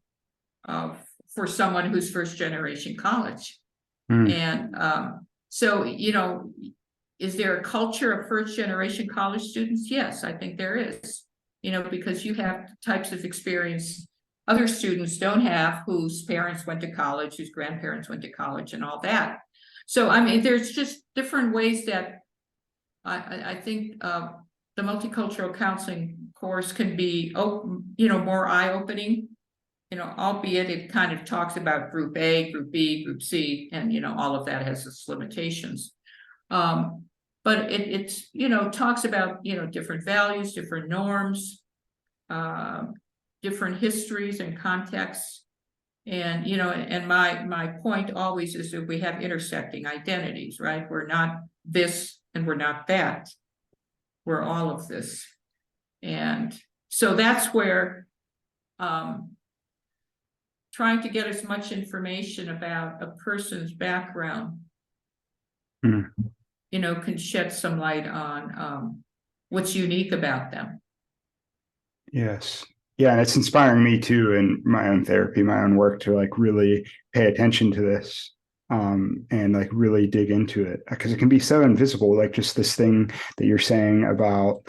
for someone who's first generation college. And so, you know, is there a culture of first generation college students? Yes, I think there is, you know, because you have types of experience other students don't have, whose parents went to college, whose grandparents went to college and all that. So, I mean, there's just different ways that I think the multicultural counseling course can be, you know, more eye-opening, you know, albeit it kind of talks about group A, group B, group C, and, you know, all of that has its limitations. But it's, you know, talks about, you know, different values, different norms, different histories and contexts. And, you know, and my point always is that we have intersecting identities, right? We're not this and we're not that. We're all of this. And so that's where trying to get as much information about a person's background, you know, can shed some light on what's unique about them. Yes. Yeah, and it's inspiring me too in my own therapy, my own work, to like really pay attention to this, and like really dig into it, because it can be so invisible, like just this thing that you're saying about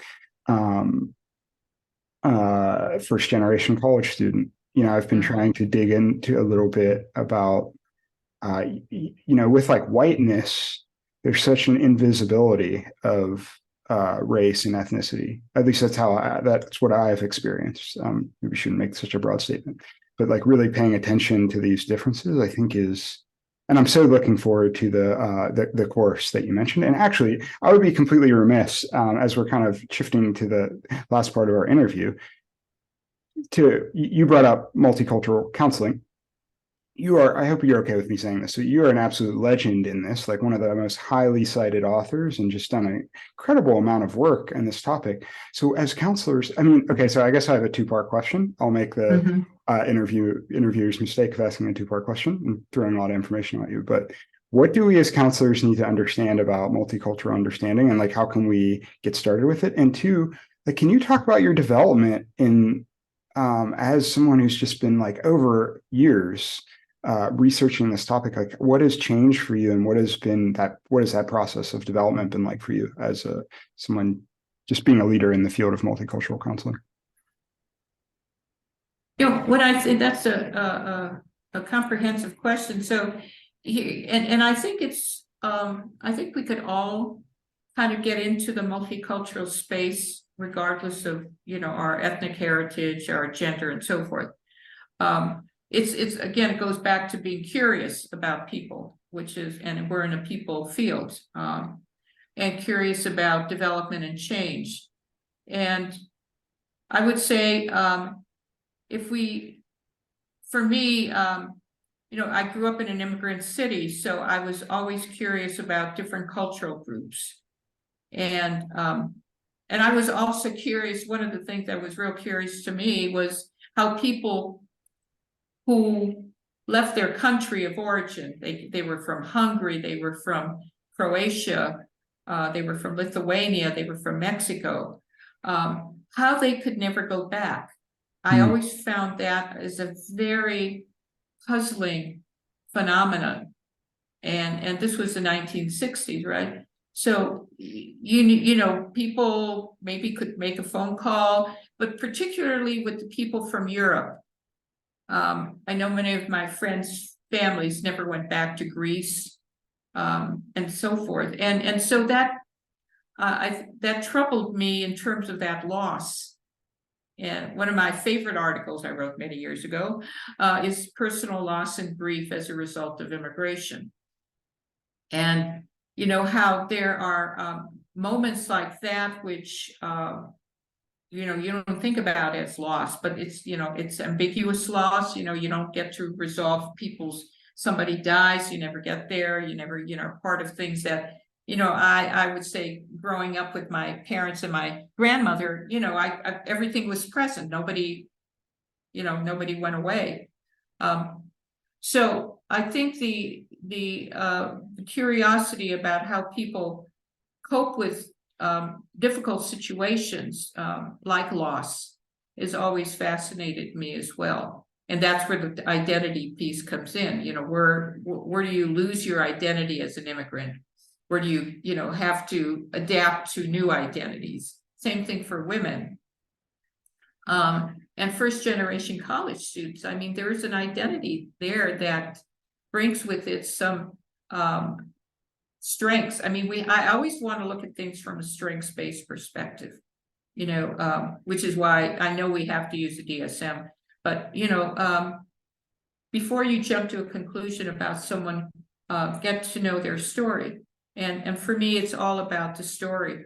first generation college student. You know, I've been trying to dig into a little bit about you know, with like whiteness, there's such an invisibility of race and ethnicity. At least that's what I've experienced. Maybe we shouldn't make such a broad statement, but like really paying attention to these differences, I think is, and I'm so looking forward to the course that you mentioned. And actually, I would be completely remiss as we're kind of shifting to the last part of our interview. You brought up multicultural counseling. I hope you're okay with me saying this. So you are an absolute legend in this, like one of the most highly cited authors, and just done an incredible amount of work in this topic. So as counselors, I mean, okay, so I guess I have a two-part question. I'll make the interviewer's mistake of asking a two-part question and throwing a lot of information at you. But what do we as counselors need to understand about multicultural understanding, and like how can we get started with it? And two, like, can you talk about your development in as someone who's just been like over years researching this topic, like what has changed for you, and what has that process of development been like for you as someone just being a leader in the field of multicultural counseling? What I say, that's a comprehensive question. So and I think I think we could all kind of get into the multicultural space regardless of, our ethnic heritage, our gender, and so forth. It's again, it goes back to being curious about people, and we're in a people field, and curious about development and change. And I would say, for me, I grew up in an immigrant city, so I was always curious about different cultural groups. And I was also curious, one of the things that was real curious to me was how people who left their country of origin, they were from Hungary, they were from Croatia, they were from Lithuania, they were from Mexico, how they could never go back. I always found that as a very puzzling phenomenon. And this was the 1960s, right? So, people maybe could make a phone call, but particularly with the people from Europe. I know many of my friends' families never went back to Greece, and so forth. And so that troubled me in terms of that loss. And one of my favorite articles I wrote many years ago is personal loss and grief as a result of immigration. And how there are moments like that which you don't think about as loss, but it's ambiguous loss. You don't get to resolve somebody dies, you never get there, you never, part of things that, I would say growing up with my parents and my grandmother, everything was present. Nobody went away. So I think the curiosity about how people cope with difficult situations like loss has always fascinated me as well. And that's where the identity piece comes in. Where do you lose your identity as an immigrant? Where do you, have to adapt to new identities? Same thing for women. And first generation college students. I mean, there's an identity there that brings with it some strengths. I mean, I always want to look at things from a strengths-based perspective, which is why I know we have to use the DSM. But, before you jump to a conclusion about someone, get to know their story. And for me, it's all about the story.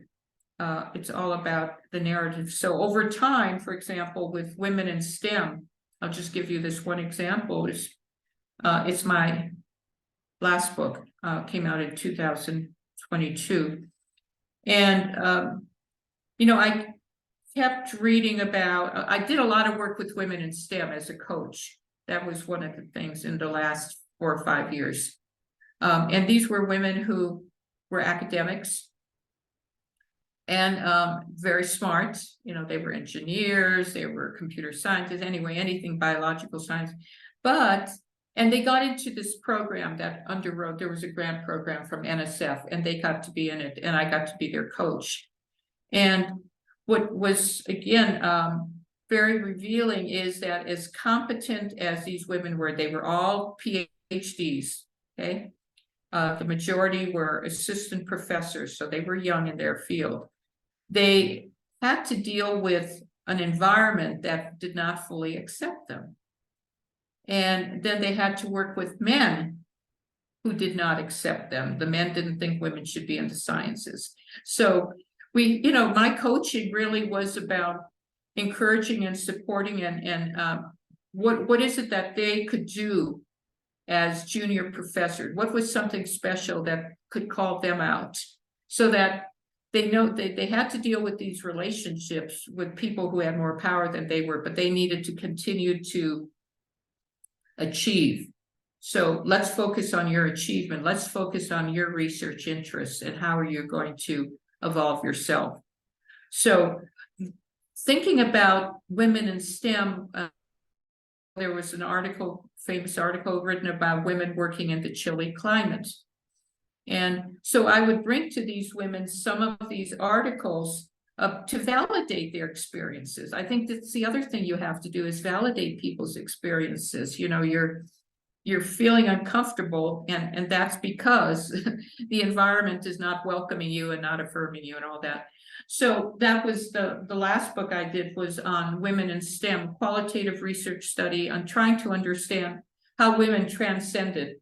It's all about the narrative. So over time, for example, with women in STEM, I'll just give you this one example. It's my last book, came out in 2022. And, I kept reading about, I did a lot of work with women in STEM as a coach. That was one of the things in the last 4 or 5 years. And these were women who were academics and very smart. They were engineers, they were computer scientists, anyway, anything biological science. And they got into this program that there was a grant program from NSF, and they got to be in it, and I got to be their coach. And what was, again, very revealing is that as competent as these women were, they were all PhDs, okay? The majority were assistant professors, so they were young in their field. They had to deal with an environment that did not fully accept them. And then they had to work with men who did not accept them. The men didn't think women should be in the sciences. So my coaching really was about encouraging and supporting and what is it that they could do as junior professors? What was something special that could call them out so that they know they had to deal with these relationships with people who had more power than they were, but they needed to continue to achieve. So let's focus on your achievement. Let's focus on your research interests and how are you going to evolve yourself. So thinking about women in STEM, there was an article, famous article written about women working in the chilly climate. And so I would bring to these women some of these articles to validate their experiences. I think that's the other thing you have to do is validate people's experiences. You're feeling uncomfortable, and that's because the environment is not welcoming you and not affirming you and all that. So that was the last book I did was on women in STEM, qualitative research study on trying to understand how women transcended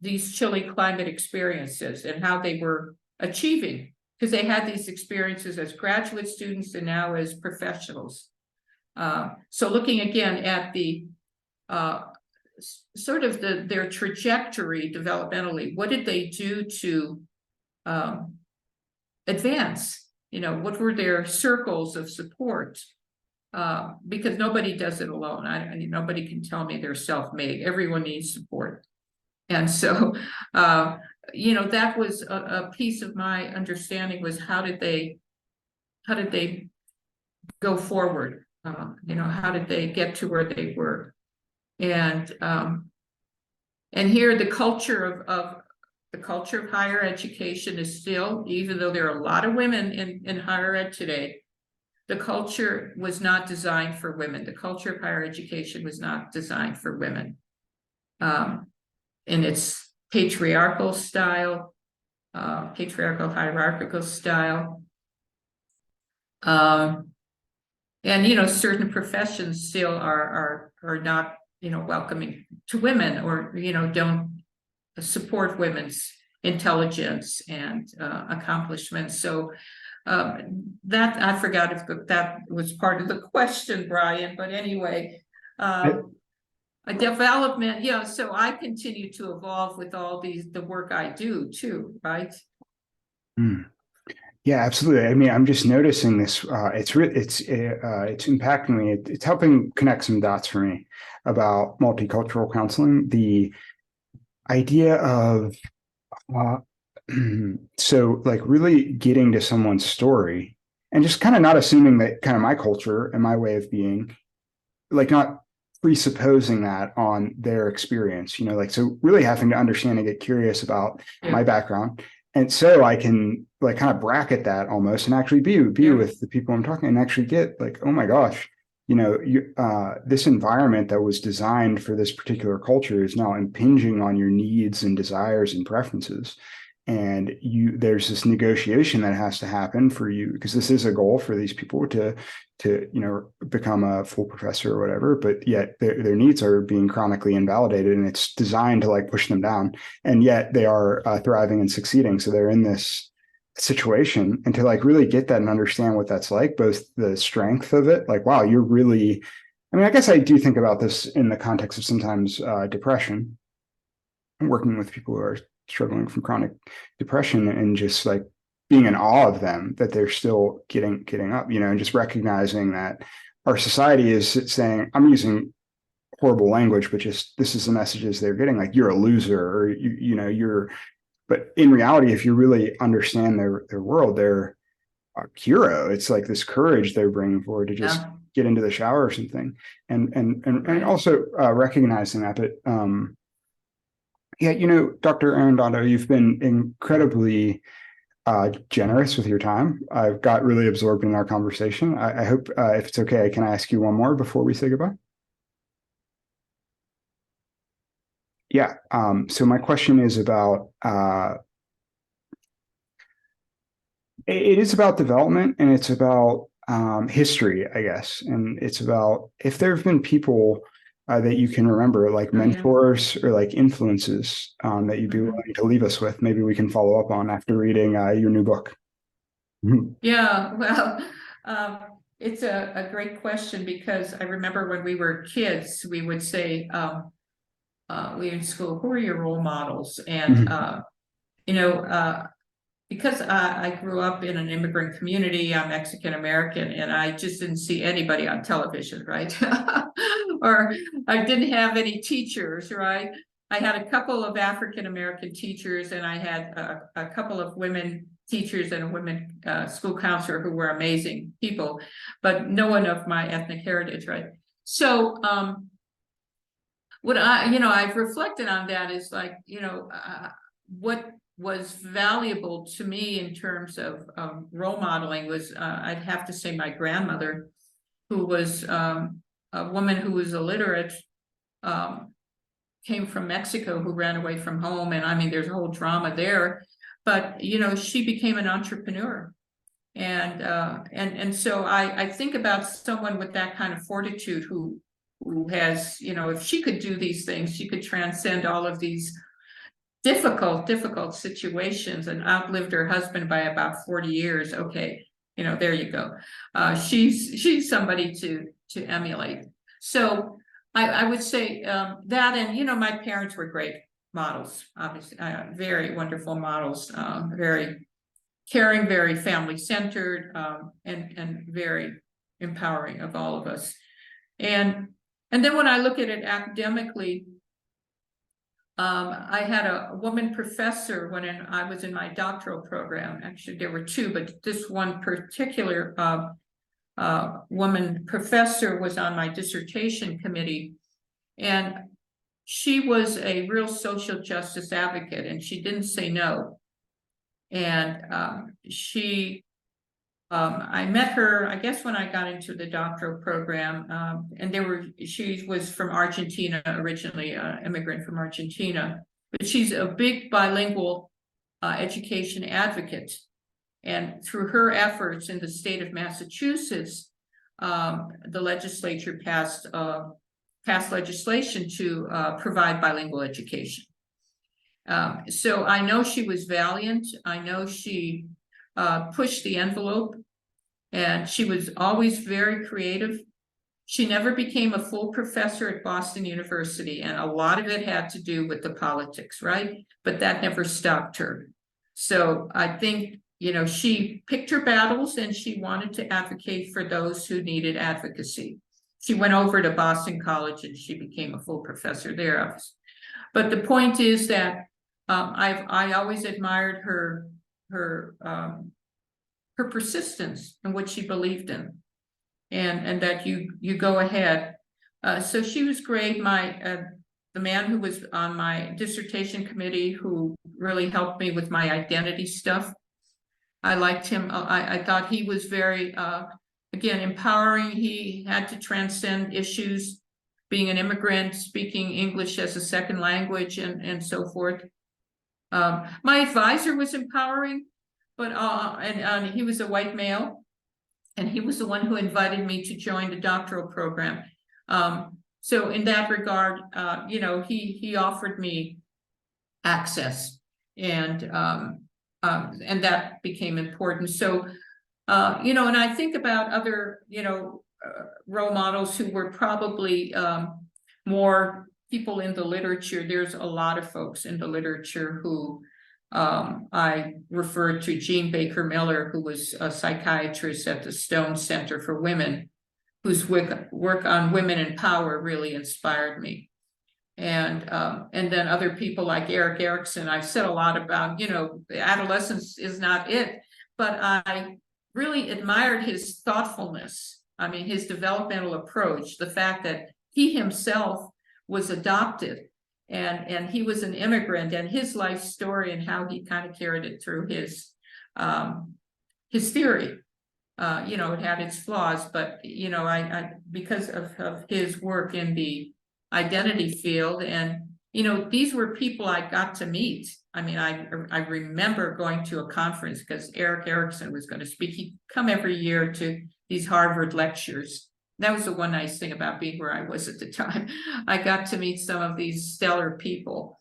these chilly climate experiences and how they were achieving, because they had these experiences as graduate students and now as professionals. So looking again at the sort of their trajectory developmentally, what did they do to advance? What were their circles of support? Because nobody does it alone. Nobody can tell me they're self-made. Everyone needs support. And so, that was a piece of my understanding was how did they go forward? How did they get to where they were? And here the culture of higher education is still, even though there are a lot of women in higher ed today, the culture was not designed for women. The culture of higher education was not designed for women. In its patriarchal style, patriarchal hierarchical style. And certain professions still are not welcoming to women, or don't support women's intelligence and accomplishments. So that I forgot if that was part of the question, Brian, but anyway, a development, so I continue to evolve with all the work I do too, right? Yeah, absolutely. I mean, I'm just noticing this. It's impacting me. It's helping connect some dots for me about multicultural counseling. The idea of so like really getting to someone's story and just kind of not assuming that kind of my culture and my way of being, like not presupposing that on their experience, so really having to understand and get curious about my background. And so I can like kind of bracket that almost and actually be with the people I'm talking and actually get like, oh my gosh, this environment that was designed for this particular culture is now impinging on your needs and desires and preferences. And there's this negotiation that has to happen for you, because this is a goal for these people to become a full professor or whatever, but yet their needs are being chronically invalidated, and it's designed to like push them down, and yet they are thriving and succeeding. So they're in this situation, and to like really get that and understand what that's like, both the strength of it, like, wow, you're really, I guess I do think about this in the context of sometimes depression. I'm working with people who are struggling from chronic depression, and just like being in awe of them that they're still getting up, and just recognizing that our society is saying, I'm using horrible language, but just this is the messages they're getting, like you're a loser, or you're. But in reality, if you really understand their world, they're a hero. It's like this courage they're bringing forward to just get into the shower or something, and also recognizing that. But Dr. Arredondo, you've been incredibly generous with your time. I've got really absorbed in our conversation. I hope, if it's okay, can I ask you one more before we say goodbye? Yeah. So my question is about it is about development, and it's about history, I guess. And it's about if there have been people that you can remember, like Oh, yeah. mentors or like influences that you'd be Mhm. willing to leave us with. Maybe we can follow up on after reading your new book. Yeah, well, it's a great question, because I remember when we were kids, we would say, we in school, who are your role models? And, you know, because I grew up in an immigrant community, I'm Mexican American, and I just didn't see anybody on television, right? Or I didn't have any teachers, right? I had a couple of African American teachers, and I had a couple of women teachers and a women school counselor who were amazing people, but no one of my ethnic heritage, right? So what I've reflected on that is like, what was valuable to me in terms of role modeling was, I'd have to say my grandmother, who was a woman who was illiterate, um, came from Mexico, who ran away from home. And I mean, there's a whole drama there, but, she became an entrepreneur. And so I think about someone with that kind of fortitude who has, if she could do these things, she could transcend all of these difficult situations, and outlived her husband by about 40 years. Okay, there you go. She's somebody to emulate. So I would say that, and my parents were great models, obviously, very wonderful models, very caring, very family centered, and very empowering of all of us. And then when I look at it academically, I had a woman professor when I was in my doctoral program. Actually, there were two, but this one particular woman professor was on my dissertation committee, and she was a real social justice advocate, and she didn't say no. And I met her, I guess, when I got into the doctoral program, and she was from Argentina originally, immigrant from Argentina, but she's a big bilingual education advocate. And through her efforts in the state of Massachusetts, the legislature passed legislation to provide bilingual education. So I know she was valiant. I know she pushed the envelope, and she was always very creative. She never became a full professor at Boston University, and a lot of it had to do with the politics, right? But that never stopped her. So I think, she picked her battles, and she wanted to advocate for those who needed advocacy. She went over to Boston College, and she became a full professor there. But the point is that I always admired her persistence in what she believed in, and that you go ahead. So she was great. The man who was on my dissertation committee, who really helped me with my identity stuff, I liked him. I thought he was very again, empowering. He had to transcend issues, being an immigrant, speaking English as a second language, and so forth. My advisor was empowering, but and he was a white male, and he was the one who invited me to join the doctoral program. So in that regard, he offered me access, and that became important. So, and I think about other, role models who were probably more people in the literature. There's a lot of folks in the literature who I referred to Jean Baker Miller, who was a psychiatrist at the Stone Center for Women, whose work on women in power really inspired me. And then other people like Eric Erickson. I've said a lot about, adolescence is not it, but I really admired his thoughtfulness. I mean, his developmental approach, the fact that he himself was adopted, and he was an immigrant, and his life story and how he kind of carried it through his theory. It had its flaws, but I because of his work in the identity field, and these were people I got to meet. I mean, I remember going to a conference because Eric Erickson was going to speak. He'd come every year to these Harvard lectures. That was the one nice thing about being where I was at the time. I got to meet some of these stellar people.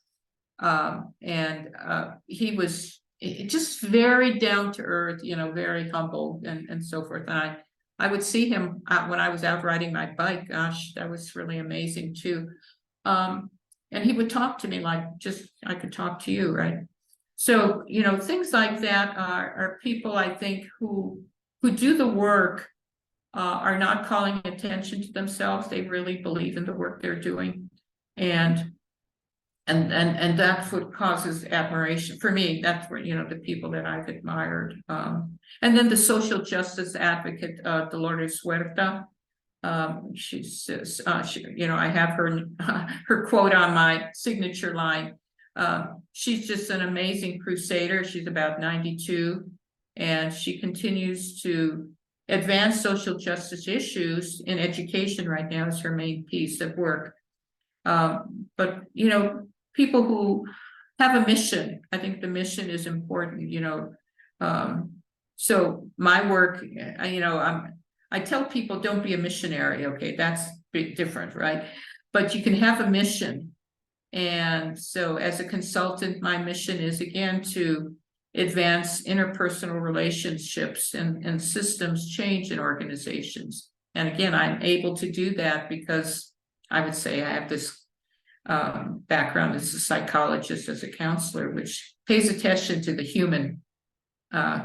He was just very down to earth, very humble and so forth. And I would see him when I was out riding my bike. Gosh, that was really amazing too. And he would talk to me like just I could talk to you, right? So, things like that are people I think who do the work, are not calling attention to themselves. They really believe in the work they're doing. And that's what causes admiration for me. That's where, the people that I've admired. And then the social justice advocate, Dolores Huerta. She says, I have her quote on my signature line. She's just an amazing crusader. She's about 92, and she continues to advance social justice issues in education right now is her main piece of work. But people who have a mission, I think the mission is important. So my work, I tell people don't be a missionary. Okay, that's different, right? But you can have a mission. And so as a consultant, my mission is again to advance interpersonal relationships and systems change in organizations. And again, I'm able to do that because I would say I have this background as a psychologist, as a counselor, which pays attention to the human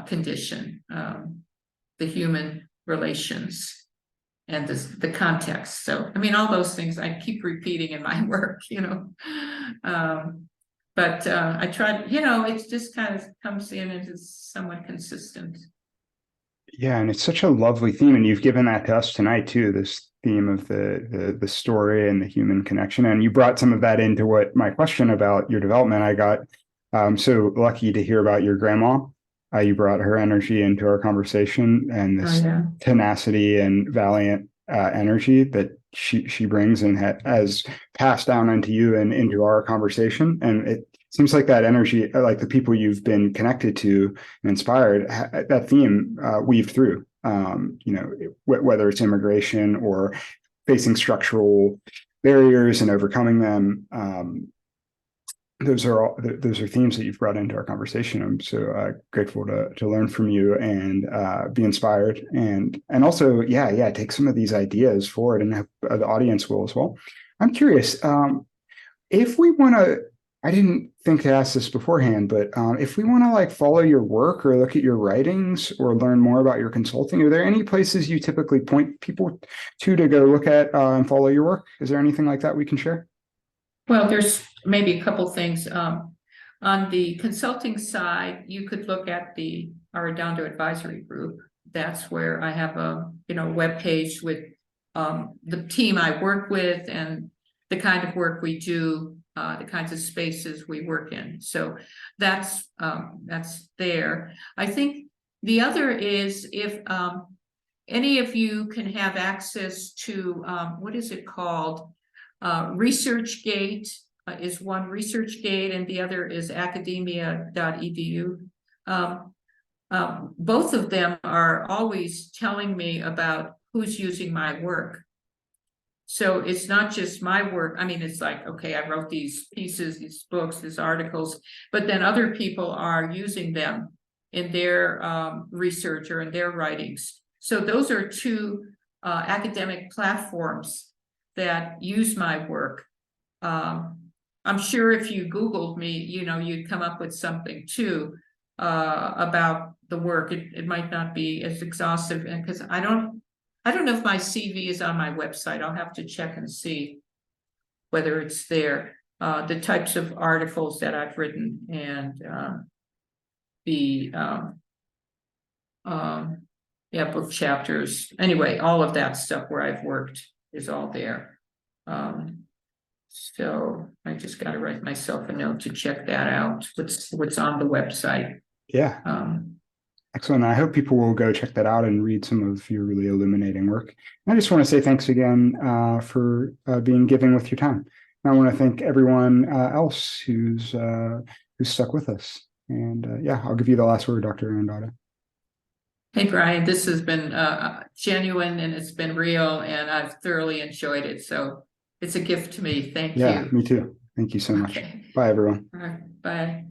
condition, the human relations, and the context. So, I mean, all those things I keep repeating in my work, but I try, it just kind of comes in and is somewhat consistent. Yeah, and it's such a lovely theme, and you've given that to us tonight too, this theme of the story and the human connection. And you brought some of that into what my question about your development. I got so lucky to hear about your grandma. You brought her energy into our conversation, and this tenacity and valiant energy that she brings and has passed down into you and into our conversation. And it seems like that energy, like the people you've been connected to and inspired, that theme weaved through, whether it's immigration or facing structural barriers and overcoming them. Those are themes that you've brought into our conversation. I'm so grateful to learn from you and be inspired and also, take some of these ideas forward, and the audience will as well. I'm curious, if we want to, I didn't think to ask this beforehand, but if we want to follow your work or look at your writings or learn more about your consulting, are there any places you typically point people to go look at and follow your work? Is there anything like that we can share? Well, there's maybe a couple things. On the consulting side, you could look at the Arredondo Advisory Group. That's where I have a web page with the team I work with and the kind of work we do, the kinds of spaces we work in. So that's there. I think the other is if any of you can have access to what is it called? ResearchGate is one, ResearchGate, and the other is academia.edu. Both of them are always telling me about who's using my work. So it's not just my work. I mean, it's like, okay, I wrote these pieces, these books, these articles, but then other people are using them in their research or in their writings. So those are two academic platforms that use my work. I'm sure if you Googled me, you'd come up with something too about the work. It might not be as exhaustive, and because I don't know if my CV is on my website. I'll have to check and see whether it's there. The types of articles that I've written and book chapters. Anyway, all of that stuff where I've worked is all there. So I just got to write myself a note to check that out. What's on the website. Yeah. Excellent. I hope people will go check that out and read some of your really illuminating work. I just want to say thanks again for being giving with your time. I want to thank everyone else who's stuck with us. And yeah, I'll give you the last word, Dr. Arredondo. Hey, Brian, this has been genuine and it's been real, and I've thoroughly enjoyed it. So it's a gift to me. Thank Yeah, you. me too. Thank you so much. Okay. Bye, everyone. All right. Bye.